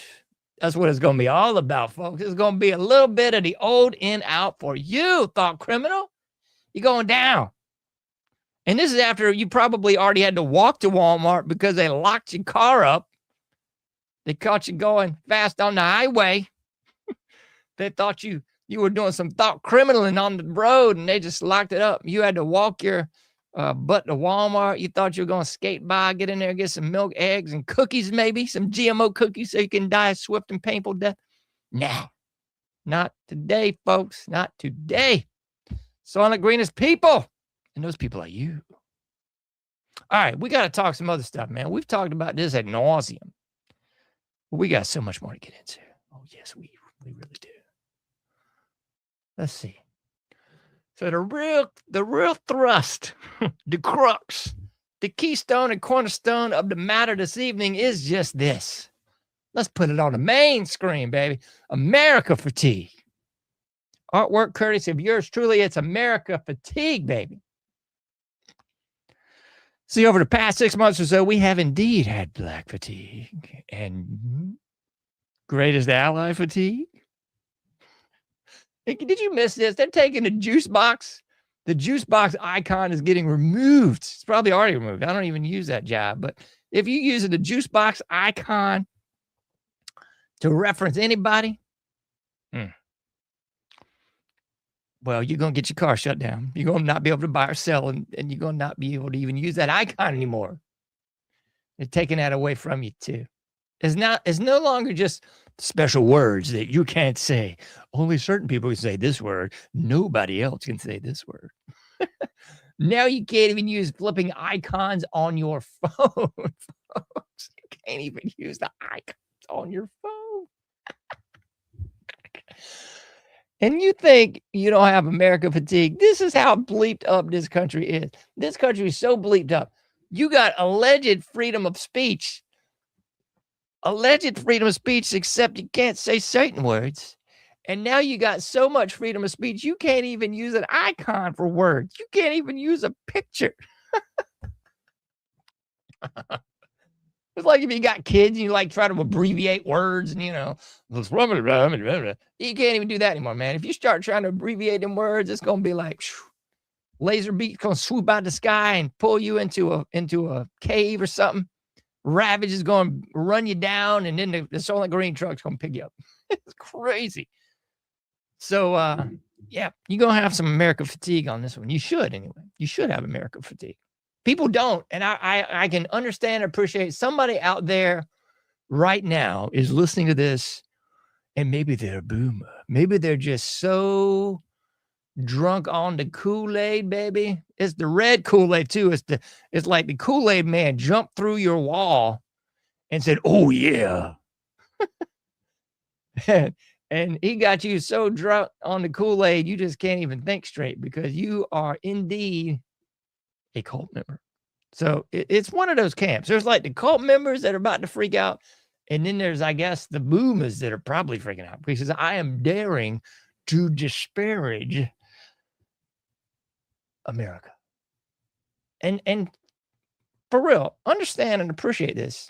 That's what it's going to be all about, folks. It's going to be a little bit of the old in-out for you, thought criminal. You're going down. And this is after you probably already had to walk to Walmart because they locked your car up. They caught you going fast on the highway. They thought you were doing some thought criminaling on the road, and they just locked it up. You had to walk your butt to Walmart. You thought you were going to skate by, get in there, get some milk, eggs, and cookies, maybe some GMO cookies so you can die a swift and painful death. Nah, not today, folks. Not today. Silent Green is people. And those people are you. All right, we got to talk some other stuff, man. We've talked about this ad nauseum. But we got so much more to get into. Oh, yes, we really do. Let's see. So the real thrust, the crux, the keystone and cornerstone of the matter this evening is just this. Let's put it on the main screen, baby. America fatigue. Artwork courtesy of yours truly. It's America fatigue, baby. See, over the past 6 months or so, we have indeed had black fatigue and greatest ally fatigue. Did you miss this? They're taking the juice box. The juice box icon is getting removed. It's probably already removed. I don't even use that job. But if you use the juice box icon to reference anybody, well, you're going to get your car shut down. You're going to not be able to buy or sell, and you're going to not be able to even use that icon anymore. They're taking that away from you, too. It's no longer just special words that you can't say. Only certain people can say this word. Nobody else can say this word. Now you can't even use flipping icons on your phone, folks. You can't even use the icons on your phone. And you think you don't have America fatigue. This is how bleeped up this country is. This country is so bleeped up. You got alleged freedom of speech. Alleged freedom of speech, except you can't say certain words. And now you got so much freedom of speech, you can't even use an icon for words. You can't even use a picture. It's like if you got kids and you like try to abbreviate words and, you can't even do that anymore, man. If you start trying to abbreviate them words, it's going to be like laser beat going to swoop out the sky and pull you into a cave or something. Ravage is going to run you down, and then the Silent Green truck's going to pick you up. It's crazy. So, yeah, you're going to have some America fatigue on this one. You should, anyway. You should have America fatigue. People don't, and I can understand and appreciate somebody out there right now is listening to this, and maybe they're a boomer. Maybe they're just so drunk on the Kool-Aid, baby. It's the red Kool-Aid, too. It's like the Kool-Aid man jumped through your wall and said, oh, yeah. And he got you so drunk on the Kool-Aid, you just can't even think straight because you are indeed a cult member. So it's one of those camps. There's like the cult members that are about to freak out. And then there's, I guess, the boomers that are probably freaking out because I am daring to disparage America. And for real, understand and appreciate this.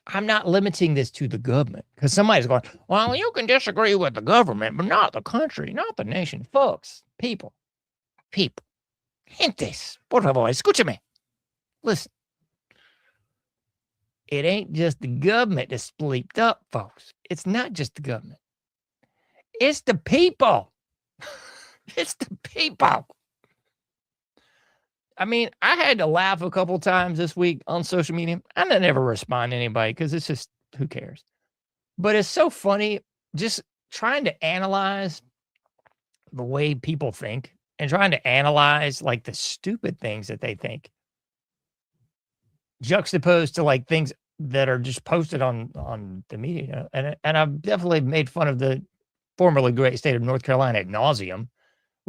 I'm not limiting this to the government because somebody's going, well, you can disagree with the government, but not the country, not the nation. Folks, people, gentes, por favor, escúchame. Listen, it ain't just the government that's bleeped up, folks. It's not just the government. It's the people. It's the people. I mean, I had to laugh a couple times this week on social media. I never respond to anybody because it's just, who cares? But it's so funny just trying to analyze the way people think and trying to analyze like the stupid things that they think juxtaposed to like things that are just posted on the media. You know? And I've definitely made fun of the formerly great state of North Carolina ad nauseum,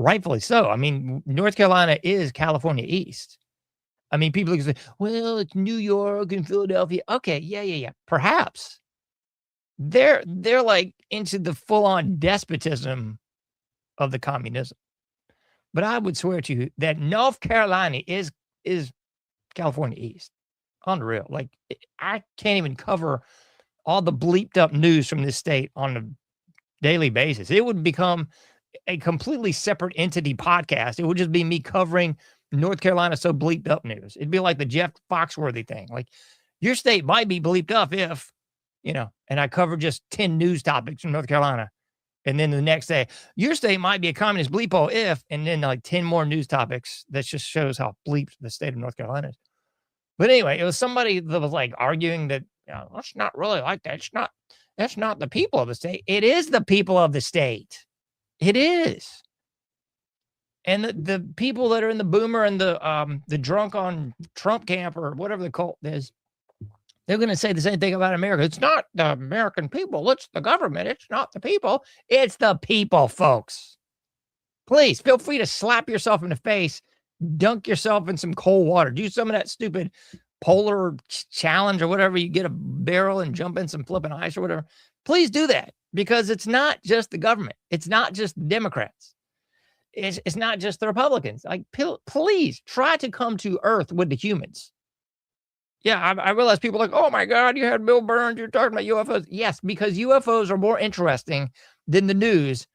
rightfully so. I mean, North Carolina is California East. I mean, people can say, well, it's New York and Philadelphia. Okay, yeah. Perhaps. They're like into the full-on despotism of the communism. But I would swear to you that North Carolina is California East. Unreal. Like, I can't even cover all the bleeped up news from this state on a daily basis. It would become a completely separate entity podcast. It would just be me covering North Carolina so bleeped up news. It'd be like the Jeff Foxworthy thing. Like, your state might be bleeped up if, and I cover just 10 news topics from North Carolina. And then the next day, your state might be a communist bleepo if, and then like 10 more news topics. That just shows how bleeped the state of North Carolina is. But anyway, it was somebody that was like arguing that, that's not really like that. That's not the people of the state. It is the people of the state. It is. And the people that are in the boomer and the drunk on Trump camp or whatever the cult is, they're going to say the same thing about America. It's not the American people. It's the government. It's not the people. It's the people, folks. Please feel free to slap yourself in the face, dunk yourself in some cold water, do some of that stupid polar challenge or whatever. You get a barrel and jump in some flipping ice or whatever. Please do that, because it's not just the government. It's not just the Democrats. It's not just the Republicans. Like, please try to come to earth with the humans. Yeah, I realize people are like, oh my God, you had Bill Burns, you're talking about UFOs. Yes, because UFOs are more interesting than the news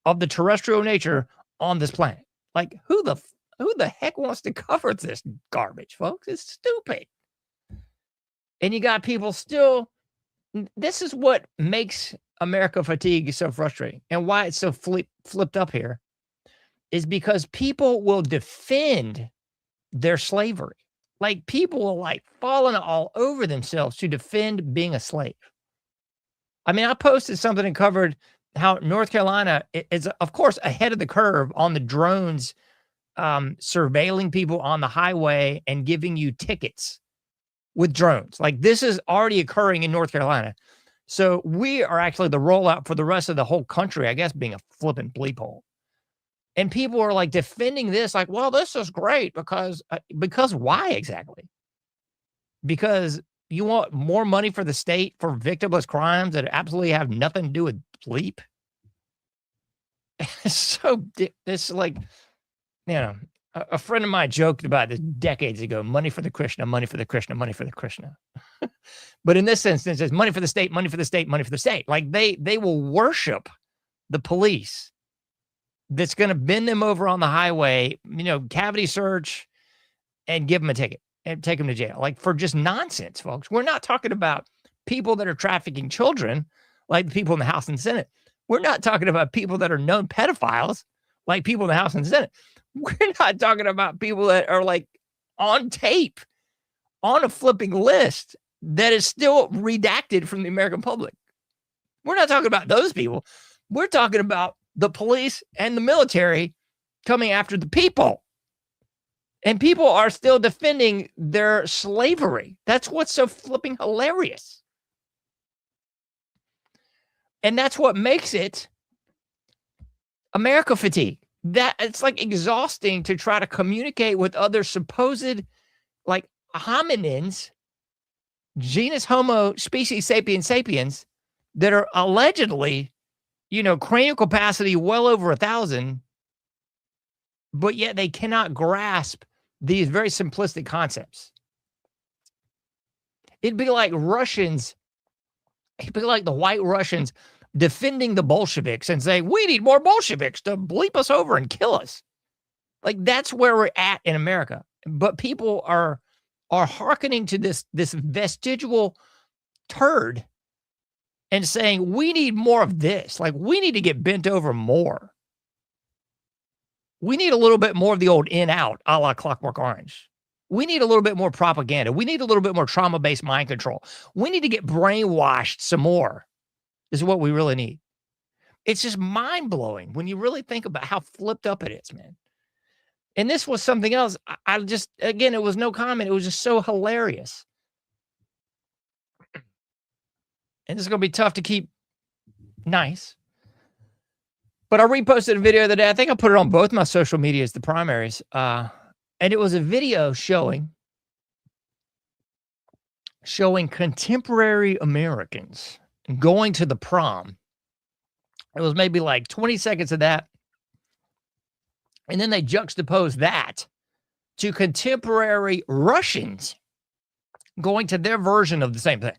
of the terrestrial nature on this planet. Like, who the heck wants to cover this garbage, folks? It's stupid. And you got people still, this is what makes America fatigue so frustrating, and why it's so flipped up here, is because people will defend their slavery. Like, people will like falling all over themselves to defend being a slave. I mean, I posted something and covered how North Carolina is, of course, ahead of the curve on the drones, surveilling people on the highway and giving you tickets with drones. Like, this is already occurring in North Carolina. So we are actually the rollout for the rest of the whole country, I guess, being a flipping bleep hole. And people are like defending this, like, well, this is great because why exactly? Because you want more money for the state for victimless crimes that absolutely have nothing to do with bleep? It's like, a friend of mine joked about this decades ago: money for the Krishna, money for the Krishna, money for the Krishna. But in this instance, it's money for the state, money for the state, money for the state. Like, they will worship the police that's going to bend them over on the highway, cavity search, and give them a ticket and take them to jail. Like, for just nonsense, folks. We're not talking about people that are trafficking children, like the people in the House and Senate. We're not talking about people that are known pedophiles, like people in the House and Senate. We're not talking about people that are like on tape, on a flipping list that is still redacted from the American public. We're not talking about those people. We're talking about the police and the military coming after the people. And people are still defending their slavery. That's what's so flipping hilarious. And that's what makes it America fatigue. That it's like exhausting to try to communicate with other supposed like hominins, genus Homo, species sapiens sapiens, that are allegedly, cranial capacity well over 1,000, but yet they cannot grasp these very simplistic concepts. It'd be like the white Russians defending the Bolsheviks and saying, we need more Bolsheviks to bleep us over and kill us. Like, that's where we're at in America. But people are hearkening to this vestigial turd and saying, we need more of this. Like, we need to get bent over more. We need a little bit more of the old in out, a la Clockwork Orange. We need a little bit more propaganda. We need a little bit more trauma-based mind control. We need to get brainwashed some more, is what we really need. It's just mind-blowing when you really think about how flipped up it is, man. And this was something else. I just, again, it was no comment. It was just so hilarious. And this is going to be tough to keep nice. But I reposted a video the day. I think I put it on both my social medias, the primaries. And it was a video showing contemporary Americans going to the prom. It was maybe like 20 seconds of that. And then they juxtaposed that to contemporary Russians going to their version of the same thing.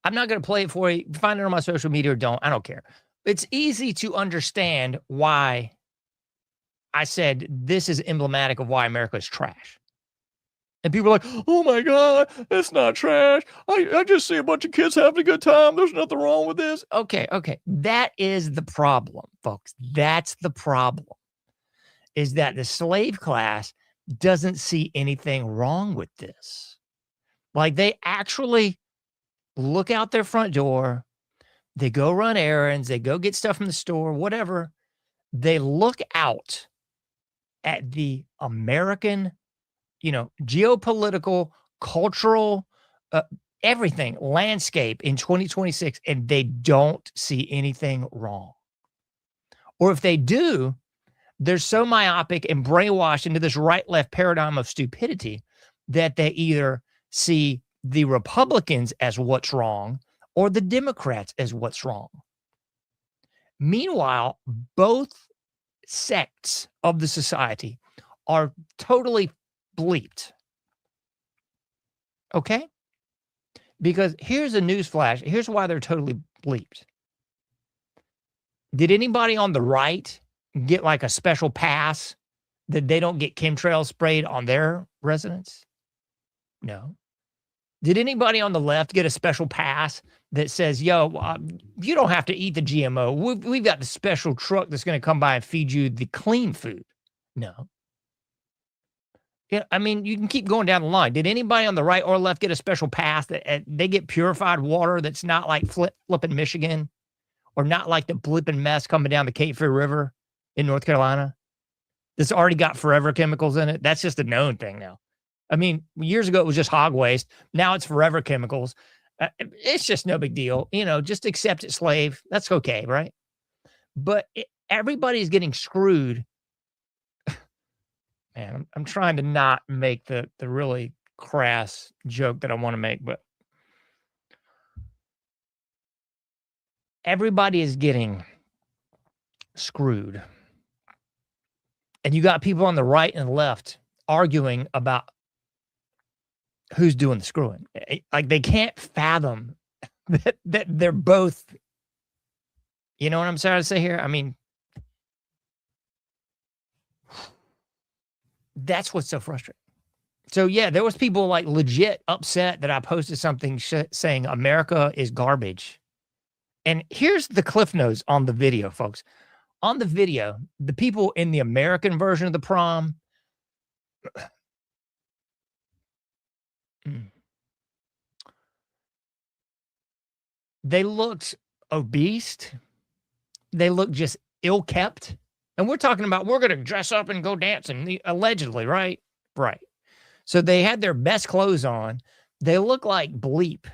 I'm not going to play it for you. Find it on my social media or don't. I don't care. It's easy to understand why I said this is emblematic of why America is trash. And people are like, oh my God, it's not trash. I just see a bunch of kids having a good time. There's nothing wrong with this. Okay. That is the problem, folks. That's the problem, is that the slave class doesn't see anything wrong with this. Like, they actually look out their front door. They go run errands. They go get stuff from the store, whatever. They look out at the American, geopolitical, cultural, everything, landscape in 2026, and they don't see anything wrong. Or if they do, they're so myopic and brainwashed into this right-left paradigm of stupidity that they either see the Republicans as what's wrong or the Democrats as what's wrong. Meanwhile, both sects of the society are totally bleeped. Okay? Because here's a newsflash. Here's why they're totally bleeped. Did anybody on the right get like a special pass that they don't get chemtrails sprayed on their residence? No. Did anybody on the left get a special pass that says, yo, you don't have to eat the GMO. We've got the special truck that's going to come by and feed you the clean food? No. Yeah, I mean, you can keep going down the line. Did anybody on the right or left get a special pass that they get purified water that's not like flipping Michigan, or not like the blipping mess coming down the Cape Fear River in North Carolina that's already got forever chemicals in it? That's just a known thing now. I mean, years ago, it was just hog waste. Now it's forever chemicals. It's just no big deal. Just accept it, slave. That's okay, right? But everybody's getting screwed. Man, I'm trying to not make the really crass joke that I want to make, but everybody is getting screwed. And you got people on the right and left arguing about who's doing the screwing. Like, they can't fathom that they're both, you know what I'm trying to say here? I mean, that's what's so frustrating. So yeah, there was people like legit upset that I posted something saying America is garbage. And here's the cliff notes on the video, folks. On the video, the people in the American version of the prom, they looked obese. They looked just ill-kept. And we're talking about, we're going to dress up and go dancing, allegedly, right? Right. So they had their best clothes on. They look like bleep,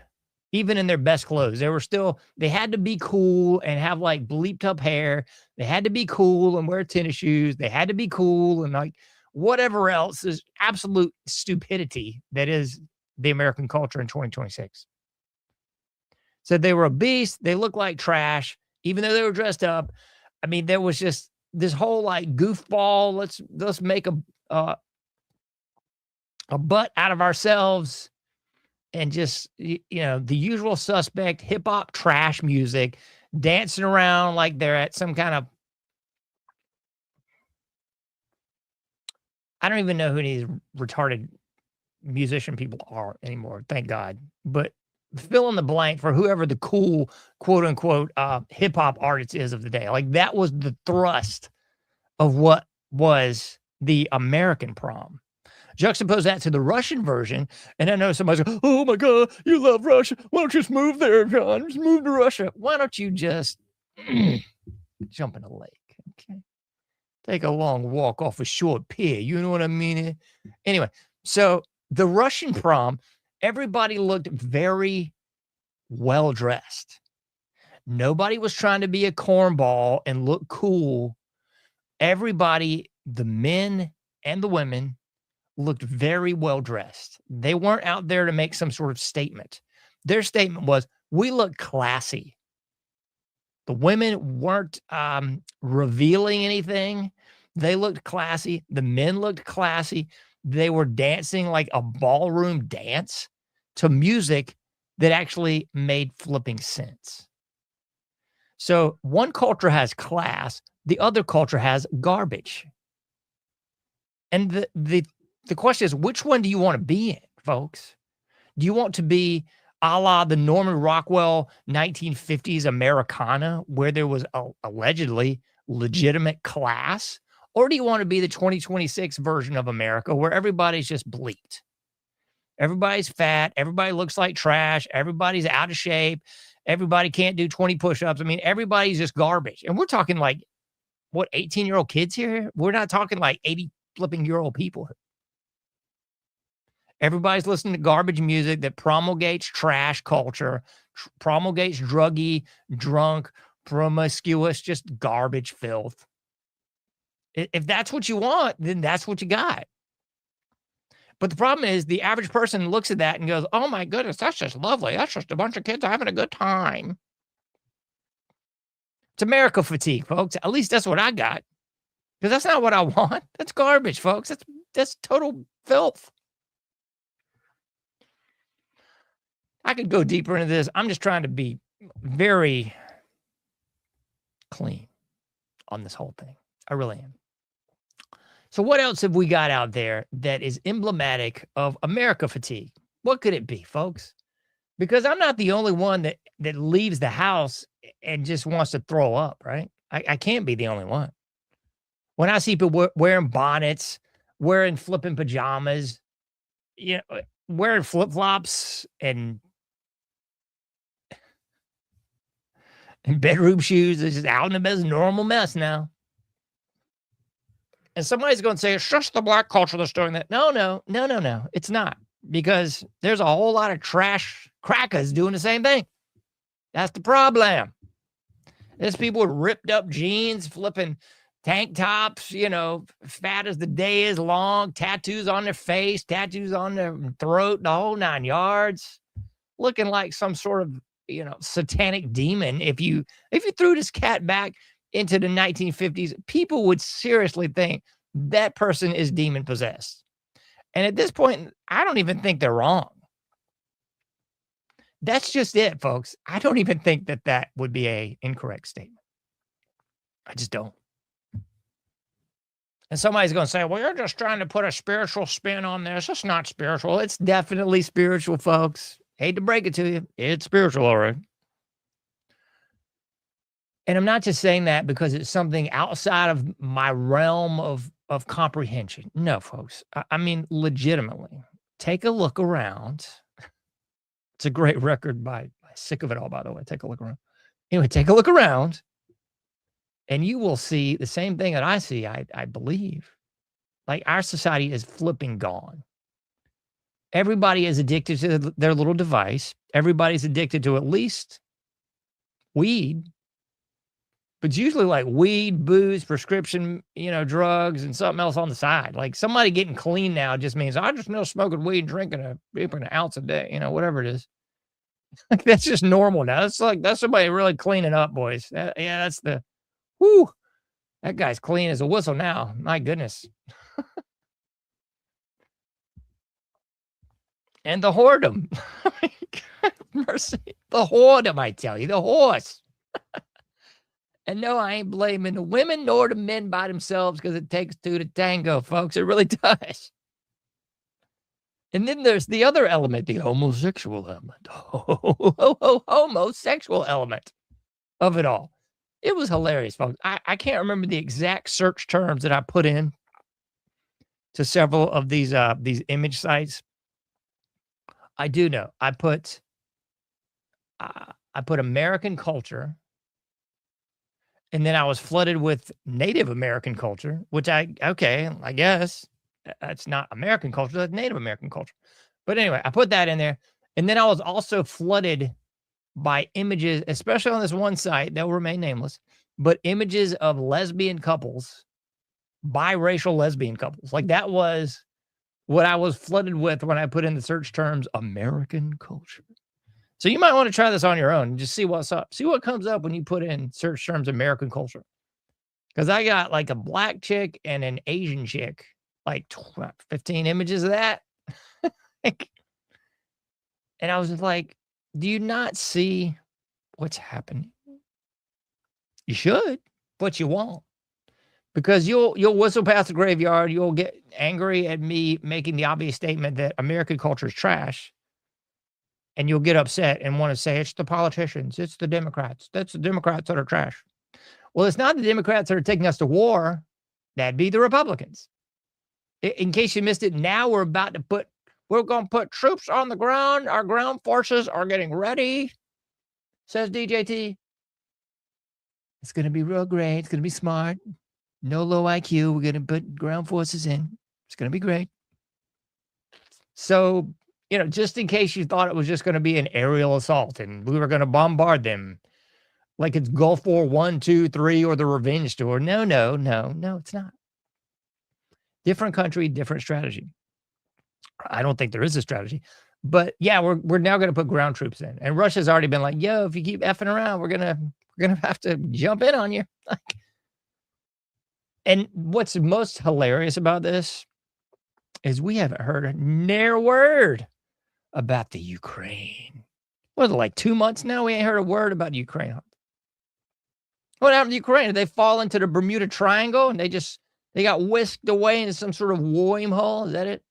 even in their best clothes. They had to be cool and have like bleeped up hair. They had to be cool and wear tennis shoes. They had to be cool and like whatever else is absolute stupidity that is the American culture in 2026. So they were obese. They looked like trash, even though they were dressed up. I mean, there was just this whole like goofball. Let's make a butt out of ourselves, and just, the usual suspect hip hop trash music, dancing around like they're at some kind of, I don't even know who these retarded musician people are anymore. Thank God. But fill in the blank for whoever the cool, quote unquote, hip hop artist is of the day. Like, that was the thrust of what was the American prom. Juxtapose that to the Russian version, and I know somebody's like, oh my God, you love Russia. Why don't you just move there, John? Just move to Russia. Why don't you just jump in a lake? Okay. Take a long walk off a short pier. You know what I mean? Anyway, so the Russian prom, everybody looked very well dressed. Nobody was trying to be a cornball and look cool. Everybody, the men and the women, looked very well dressed. They weren't out there to make some sort of statement. Their statement was, we look classy. The women weren't revealing anything. They looked classy. The men looked classy. They were dancing like a ballroom dance to music that actually made flipping sense. So one culture has class, the other culture has garbage. And the question is, which one do you want to be in, folks? Do you want to be a la the Norman Rockwell 1950s Americana, where there was allegedly legitimate class? Or do you want to be the 2026 version of America where everybody's just bleeped? Everybody's fat. Everybody looks like trash. Everybody's out of shape. Everybody can't do 20 push-ups. I mean, everybody's just garbage. And we're talking like, what, 18-year-old kids here? We're not talking like 80-flipping-year-old people. Everybody's listening to garbage music that promulgates trash culture, promulgates druggy, drunk, promiscuous, just garbage filth. If that's what you want, then that's what you got. But the problem is the average person looks at that and goes, oh my goodness, that's just lovely. That's just a bunch of kids having a good time. It's America fatigue, folks. At least that's what I got. Because that's not what I want. That's garbage, folks. That's total filth. I could go deeper into this. I'm just trying to be very clean on this whole thing. I really am. So what else have we got out there that is emblematic of America fatigue? What could it be, folks? Because I'm not the only one that leaves the house and just wants to throw up, right? I can't be the only one. When I see people wearing bonnets, wearing flipping pajamas, you know, wearing flip-flops and bedroom shoes, it's just out in the mess, normal mess now. And somebody's going to say, it's just the black culture that's doing that. No, it's not. Because there's a whole lot of trash crackers doing the same thing. That's the problem. There's people with ripped up jeans, flipping tank tops, you know, fat as the day is long, tattoos on their face, tattoos on their throat, the whole 9 yards, looking like some sort of, you know, satanic demon. If you threw this cat back into the 1950s, people would seriously think that person is demon possessed. And at this point, I don't even think they're wrong. That's just it, folks. I don't even think that would be an incorrect statement. I just don't. And somebody's going to say, well, you're just trying to put a spiritual spin on this. It's not spiritual. It's definitely spiritual, folks. Hate to break it to you. It's spiritual, all right. And I'm not just saying that because it's something outside of my realm of comprehension. No, folks. I mean, legitimately, take a look around. It's a great record by Sick of It All, by the way. Take a look around. Anyway, take a look around, and you will see the same thing that I see, I believe. Like, our society is flipping gone. Everybody is addicted to their little device. Everybody's addicted to at least weed. But it's usually like weed, booze, prescription, you know, drugs, and something else on the side. Like somebody getting clean now just means I just know smoking weed, drinking an ounce a day, you know, whatever it is. Like that's just normal now. That's somebody really cleaning up, boys. Yeah, that's the, whoo, that guy's clean as a whistle now. My goodness. And the whoredom. Mercy. The whoredom, I tell you, the horse. And no, I ain't blaming the women nor the men by themselves because it takes two to tango, folks. It really does. And then there's the other element, the homosexual element. Homosexual element of it all. It was hilarious, folks. I can't remember the exact search terms that I put in to several of these image sites. I do know. I put American culture. And then I was flooded with Native American culture, which I guess that's not American culture, that's Native American culture. But anyway, I put that in there. And then I was also flooded by images, especially on this one site that will remain nameless, but images of lesbian couples, biracial lesbian couples. Like that was what I was flooded with when I put in the search terms American culture. So you might want to try this on your own and just see what's up. See what comes up when you put in search terms American culture. Because I got like a black chick and an Asian chick, like 15 images of that. And I was just like, do you not see what's happening? You should, but you won't. Because you'll whistle past the graveyard. You'll get angry at me making the obvious statement that American culture is trash. And you'll get upset and want to say, it's the politicians. It's the Democrats. That's the Democrats that are trash. Well, it's not the Democrats that are taking us to war. That'd be the Republicans. In case you missed it, now we're going to put troops on the ground. Our ground forces are getting ready, says DJT. It's going to be real great. It's going to be smart. No low IQ. We're going to put ground forces in. It's going to be great. So, just in case you thought it was just going to be an aerial assault and we were going to bombard them like it's Gulf War 1, 2, 3, or the Revenge Tour. No, it's not. Different country, different strategy. I don't think there is a strategy. But yeah, we're now going to put ground troops in. And Russia's already been like, yo, if you keep effing around, we're gonna have to jump in on you. And what's most hilarious about this is we haven't heard a near word about the Ukraine. What is it, like 2 months now? We ain't heard a word about Ukraine. What happened to Ukraine? Did they fall into the Bermuda Triangle and they got whisked away into some sort of wormhole? Is that it?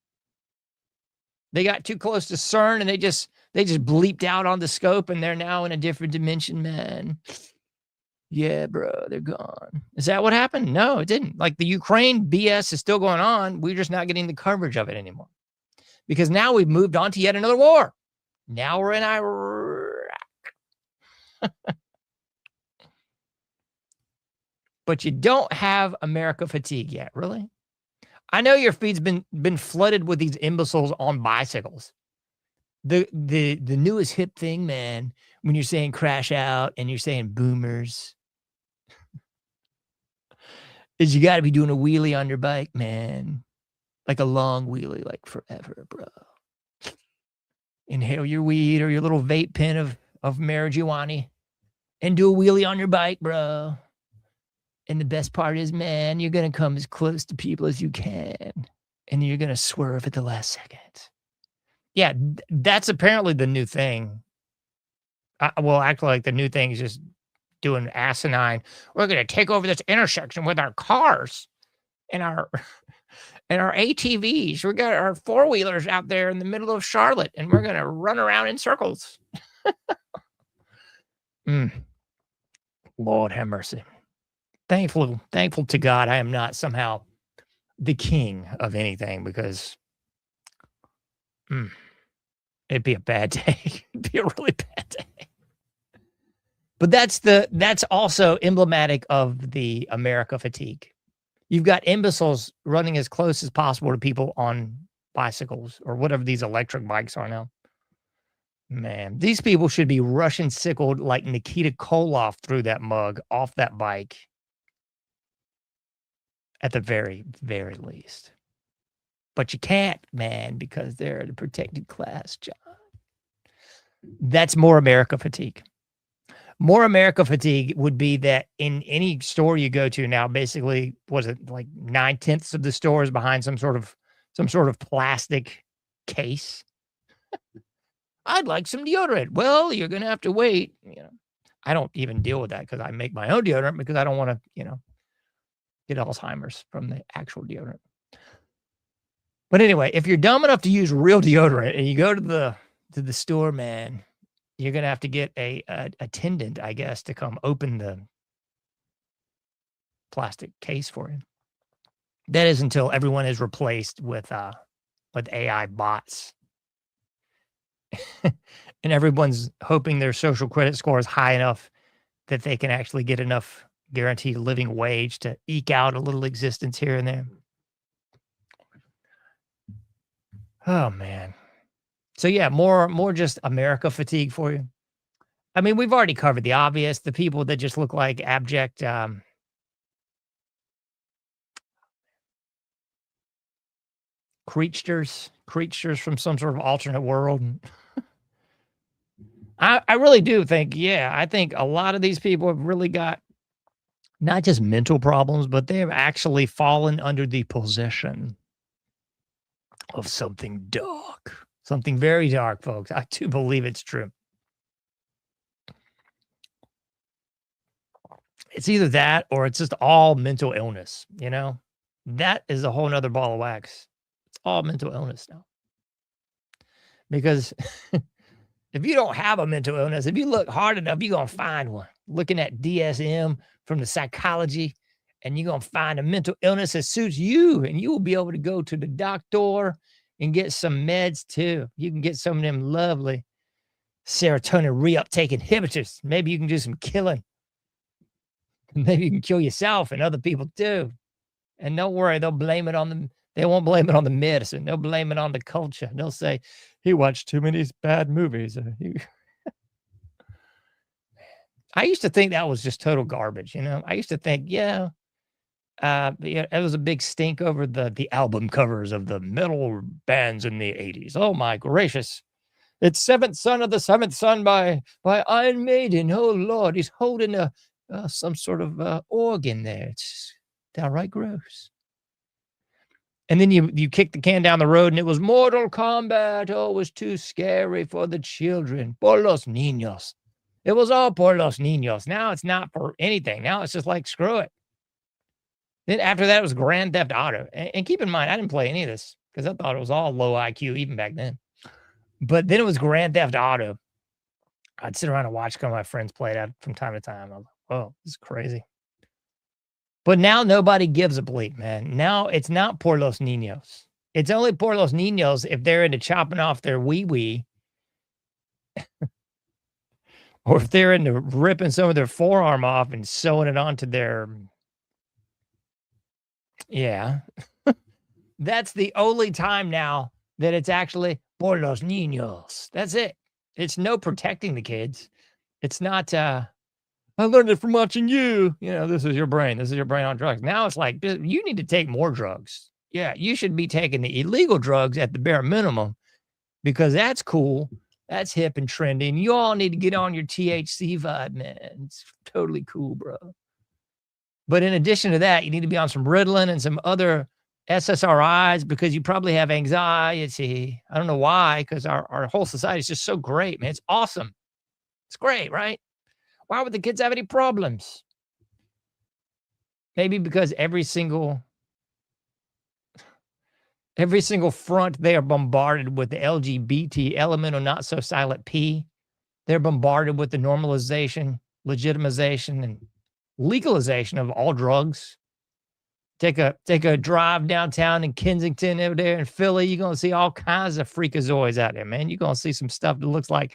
They got too close to CERN and they just bleeped out on the scope and they're now in a different dimension, man. Yeah, bro, they're gone. Is that what happened? No, it didn't. Like the Ukraine BS is still going on. We're just not getting the coverage of it anymore. Because now we've moved on to yet another war. Now we're in Iraq. But you don't have America fatigue yet, really? I know your feed's been flooded with these imbeciles on bicycles. The newest hip thing, man, when you're saying crash out and you're saying boomers, is you got to be doing a wheelie on your bike, man. Like a long wheelie, like forever, bro. Inhale your weed or your little vape pen of marijuana and do a wheelie on your bike, bro. And the best part is, man, you're going to come as close to people as you can. And you're going to swerve at the last second. Yeah, that's apparently the new thing. Well, actually, like the new thing is just doing asinine. We're going to take over this intersection with our cars and our ATVs. We got our four-wheelers out there in the middle of Charlotte, and we're going to run around in circles. Lord have mercy. Thankful to God I am not somehow the king of anything because it'd be a bad day. It'd be a really bad day. But that's also emblematic of the America fatigue. You've got imbeciles running as close as possible to people on bicycles or whatever these electric bikes are now. Man, these people should be Russian sickled like Nikita Koloff through that mug off that bike. At the very, very least. But you can't, man, because they're the protected class, John. That's more America fatigue. More America fatigue would be that in any store you go to now, basically, was it like 9/10 of the store is behind some sort of plastic case? I'd like some deodorant. Well, you're going to have to wait. I don't even deal with that because I make my own deodorant because I don't want to, get Alzheimer's from the actual deodorant. But anyway, if you're dumb enough to use real deodorant and you go to the store, man, you're going to have to get a attendant, I guess, to come open the plastic case for you. That is until everyone is replaced with AI bots. And everyone's hoping their social credit score is high enough that they can actually get enough guaranteed living wage to eke out a little existence here and there. Oh, man. So, yeah, more just America fatigue for you. I mean, we've already covered the obvious, the people that just look like abject creatures from some sort of alternate world. I really do think, I think a lot of these people have really got not just mental problems, but they have actually fallen under the possession of something dark. Something very dark, folks. I do believe it's true. It's either that or it's just all mental illness, you know? That is a whole nother ball of wax. It's all mental illness now. Because if you don't have a mental illness, if you look hard enough, you're going to find one. Looking at DSM from the psychology, and you're going to find a mental illness that suits you, and you will be able to go to the doctor and get some meds too. You can get some of them lovely serotonin reuptake inhibitors. Maybe you can do some killing. Maybe you can kill yourself and other people too. And don't worry, they'll blame it on them. They won't blame it on the medicine. They'll blame it on the culture. They'll say, he watched too many bad movies. I used to think that was just total garbage, you know? I used to think, it was a big stink over the album covers of the metal bands in the 80s. Oh, my gracious. It's Seventh Son of the Seventh Son by Iron Maiden. Oh, Lord, he's holding some sort of organ there. It's downright gross. And then you kick the can down the road and it was Mortal Kombat. Oh, it was too scary for the children. Por los niños. It was all por los niños. Now it's not for anything. Now it's just like, screw it. Then after that, it was Grand Theft Auto. And keep in mind, I didn't play any of this because I thought it was all low IQ even back then. But then it was Grand Theft Auto. I'd sit around and watch some of my friends play that from time to time. I was like, oh, this is crazy. But now nobody gives a bleep, man. Now it's not por los niños. It's only por los niños if they're into chopping off their wee-wee. Or if they're into ripping some of their forearm off and sewing it onto their... Yeah. That's the only time now that it's actually por los niños. That's it. It's no protecting the kids. It's not... I learned it from watching you. You know, this is your brain. This is your brain on drugs. Now it's like, you need to take more drugs. Yeah, you should be taking the illegal drugs at the bare minimum because that's cool. That's hip and trendy. And you all need to get on your THC vibe, man. It's totally cool, bro. But in addition to that, you need to be on some Ritalin and some other SSRIs because you probably have anxiety. I don't know why, because our whole society is just so great, man. It's awesome. It's great, right? Why would the kids have any problems? Maybe because every single front they are bombarded with the LGBT element or not so silent P. They're bombarded with the normalization, legitimization, and legalization of all drugs. Take a drive downtown in Kensington over there in Philly. You're gonna see all kinds of freakazoids out there, man. You're gonna see some stuff that looks like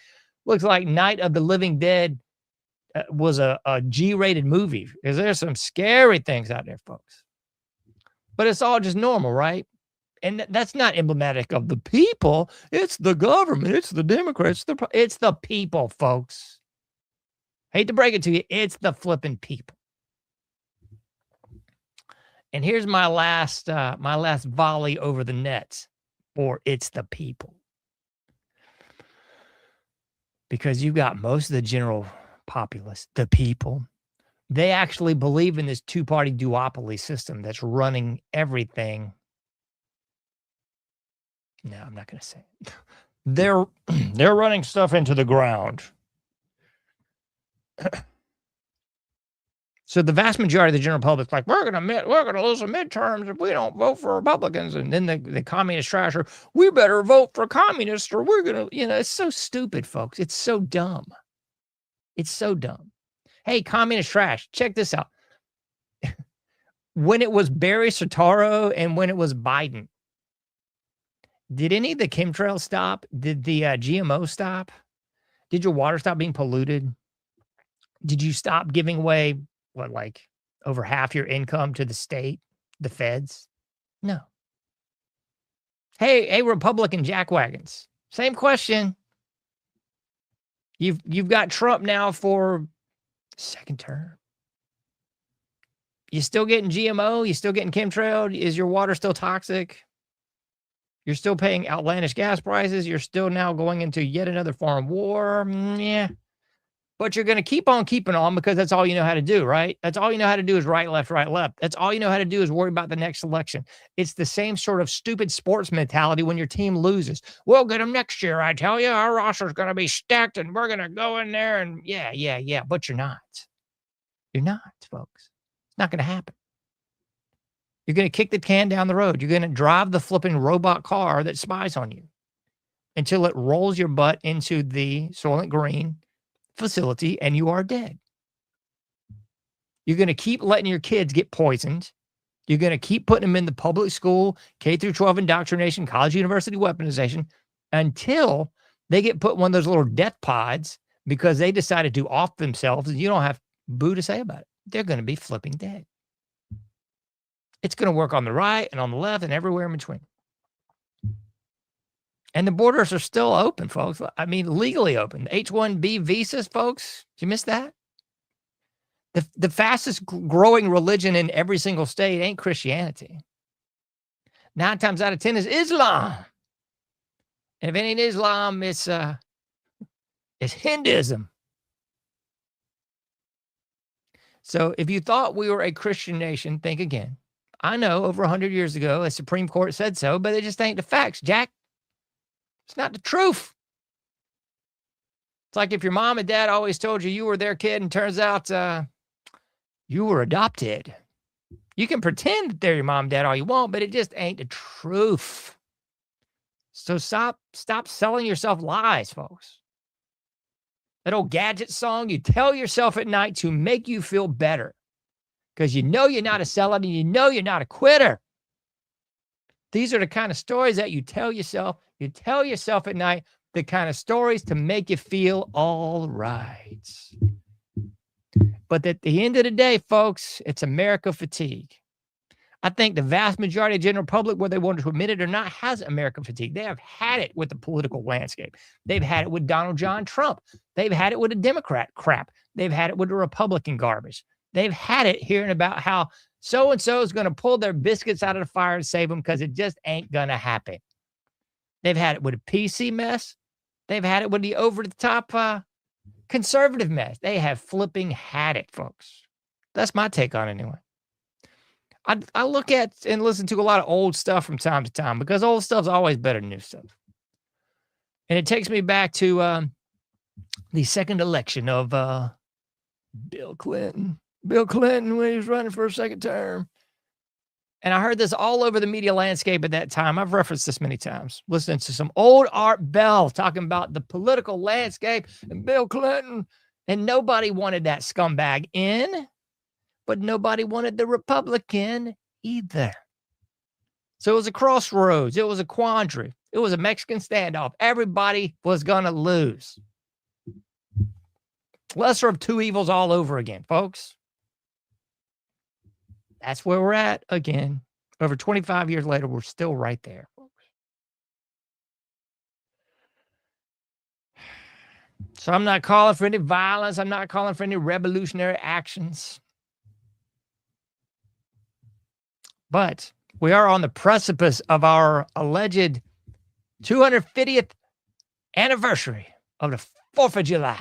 Night of the Living Dead. Was a G-rated movie because there's some scary things out there, folks. But it's all just normal, right? And that's not emblematic of the people. It's the government. It's the Democrats. It's the people, folks. Hate to break it to you. It's the flipping people. And here's my last volley over the net for it's the people. Because you got most of the general populace, the people, they actually believe in this two-party duopoly system that's running everything. No, I'm not going to say it. They're running stuff into the ground. So the vast majority of the general public's like, we're gonna lose the midterms if we don't vote for Republicans, and then the communist trash are, we better vote for communists or we're gonna, it's so stupid, folks. It's so dumb. It's so dumb. Hey, communist trash, check this out. When it was Barry Soetoro and when it was Biden, did any of the chemtrails stop? Did the GMO stop? Did your water stop being polluted? Did you stop giving away, over half your income to the state, the feds? No. Hey, Republican jackwagons, same question. You've got Trump now for second term. You still getting GMO? You still getting chemtrail? Is your water still toxic? You're still paying outlandish gas prices. You're still now going into yet another foreign war. Yeah. But you're going to keep on keeping on because that's all you know how to do, right? That's all you know how to do is right, left, right, left. That's all you know how to do is worry about the next election. It's the same sort of stupid sports mentality when your team loses. We'll get them next year, I tell you. Our roster's going to be stacked and we're going to go in there and yeah. But you're not. You're not, folks. It's not going to happen. You're going to kick the can down the road. You're going to drive the flipping robot car that spies on you until it rolls your butt into the Soylent Green facility and you are dead. You're going to keep letting your kids get poisoned. You're going to keep putting them in the public school, K through 12 indoctrination, college, university weaponization until they get put in one of those little death pods because they decided to off themselves and you don't have boo to say about it. They're going to be flipping dead. It's going to work on the right and on the left and everywhere in between. And the borders are still open, folks. I mean, legally open. H-1B visas, folks. Did you miss that? The fastest growing religion in every single state ain't Christianity. 9 times out of 10 is Islam. And if it ain't Islam, it's Hinduism. So if you thought we were a Christian nation, think again. I know over 100 years ago, the Supreme Court said so, but it just ain't the facts, Jack. It's not the truth. It's like if your mom and dad always told you you were their kid and turns out you were adopted. You can pretend that they're your mom and dad all you want, but it just ain't the truth. So stop selling yourself lies, folks. That old Gadget song you tell yourself at night to make you feel better because you know you're not a sellout and you know you're not a quitter. These are the kind of stories that you tell yourself. You tell yourself at night the kind of stories to make you feel all right. But at the end of the day, folks, it's America fatigue. I think the vast majority of the general public, whether they want to admit it or not, has America fatigue. They have had it with the political landscape. They've had it with Donald John Trump. They've had it with the Democrat crap. They've had it with the Republican garbage. They've had it hearing about how so-and-so is going to pull their biscuits out of the fire and save them because it just ain't going to happen. They've had it with a PC mess. They've had it with the over-the-top conservative mess. They have flipping had it, folks. That's my take on it anyway. I look at and listen to a lot of old stuff from time to time because old stuff's always better than new stuff. And it takes me back to the second election of Bill Clinton. Bill Clinton when he was running for a second term. And I heard this all over the media landscape at that time. I've referenced this many times. Listening to some old Art Bell talking about the political landscape and Bill Clinton. And nobody wanted that scumbag in. But nobody wanted the Republican either. So it was a crossroads. It was a quandary. It was a Mexican standoff. Everybody was going to lose. Lesser of two evils all over again, folks. That's where we're at again. Over 25 years later, we're still right there, folks. So I'm not calling for any violence. I'm not calling for any revolutionary actions. But we are on the precipice of our alleged 250th anniversary of the 4th of July.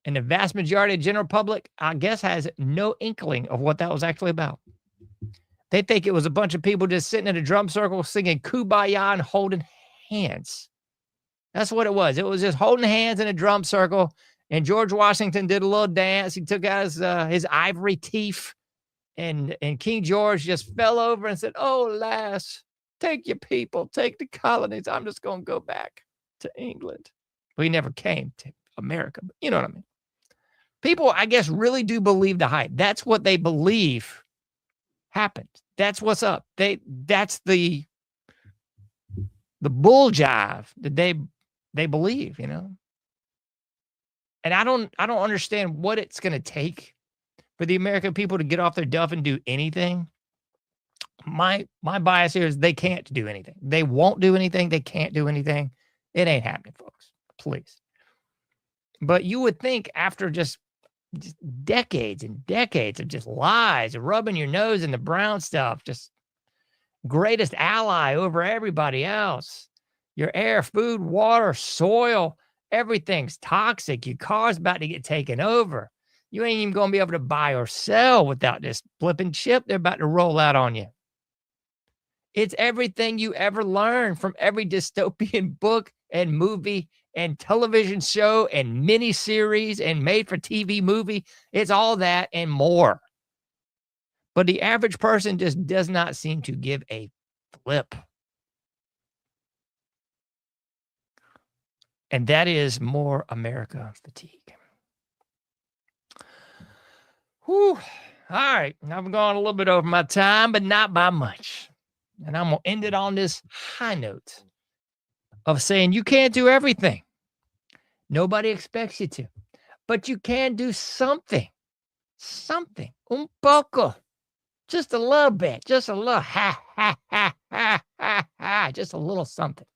And the vast majority of the general public, I guess, has no inkling of what that was actually about. They think it was a bunch of people just sitting in a drum circle singing Kumbaya and holding hands. That's what it was. It was just holding hands in a drum circle. And George Washington did a little dance. He took out his ivory teeth. And King George just fell over and said, "Oh, lass, take your people, take the colonies. I'm just going to go back to England." Well, he never came to America, but you know what I mean. People, I guess, really do believe the hype. That's what they believe happened. That's what's up. That's the bull jive that they believe, you know. And I don't understand what it's going to take for the American people to get off their duff and do anything. My bias here is they can't do anything. They won't do anything. They can't do anything. It ain't happening, folks. Please. But you would think after just decades and decades of just lies, rubbing your nose in the brown stuff, just greatest ally over everybody else. Your air, food, water, soil, everything's toxic. Your car's about to get taken over. You ain't even going to be able to buy or sell without this flipping chip they're about to roll out on you. It's everything you ever learned from every dystopian book and movie and television show and miniseries and made-for-TV movie. It's all that and more. But the average person just does not seem to give a flip. And that is more America fatigue. Whew. All right. I've gone a little bit over my time, but not by much. And I'm going to end it on this high note of saying you can't do everything. Nobody expects you to. But you can do something. Something. Un poco. Just a little bit. Just a little just a little something.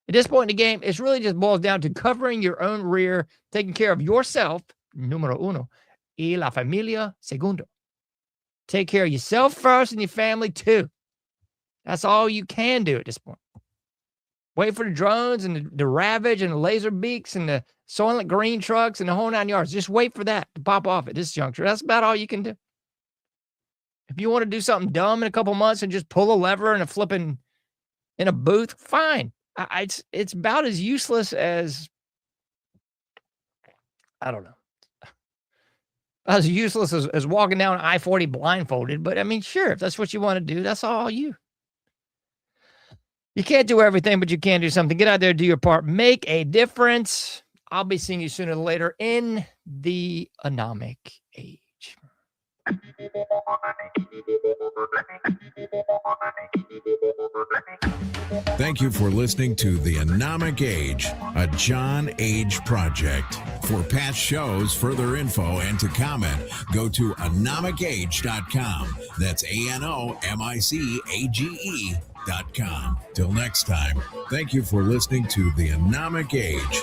At this point in the game, it really just boils down to covering your own rear, taking care of yourself, numero uno, y la familia, segundo. Take care of yourself first and your family too. That's all you can do at this point. Wait for the drones and the Ravage and the laser beaks and the Soylent Green trucks and the whole 9 yards. Just wait for that to pop off at this juncture. That's about all you can do. If you want to do something dumb in a couple months and just pull a lever and a flipping in a booth, fine. It's about as useless as, I don't know, as useless as walking down I-40 blindfolded. But I mean, sure, if that's what you want to do, that's all you. You can't do everything, but you can do something. Get out there, do your part, make a difference. I'll be seeing you sooner or later in the anomic age. Thank you for listening to The Anomic Age, a John Age project. For past shows, further info, and to comment, go to anomicage.com. That's ANOMICAGE.com. Till next time, thank you for listening to The Anomic Age.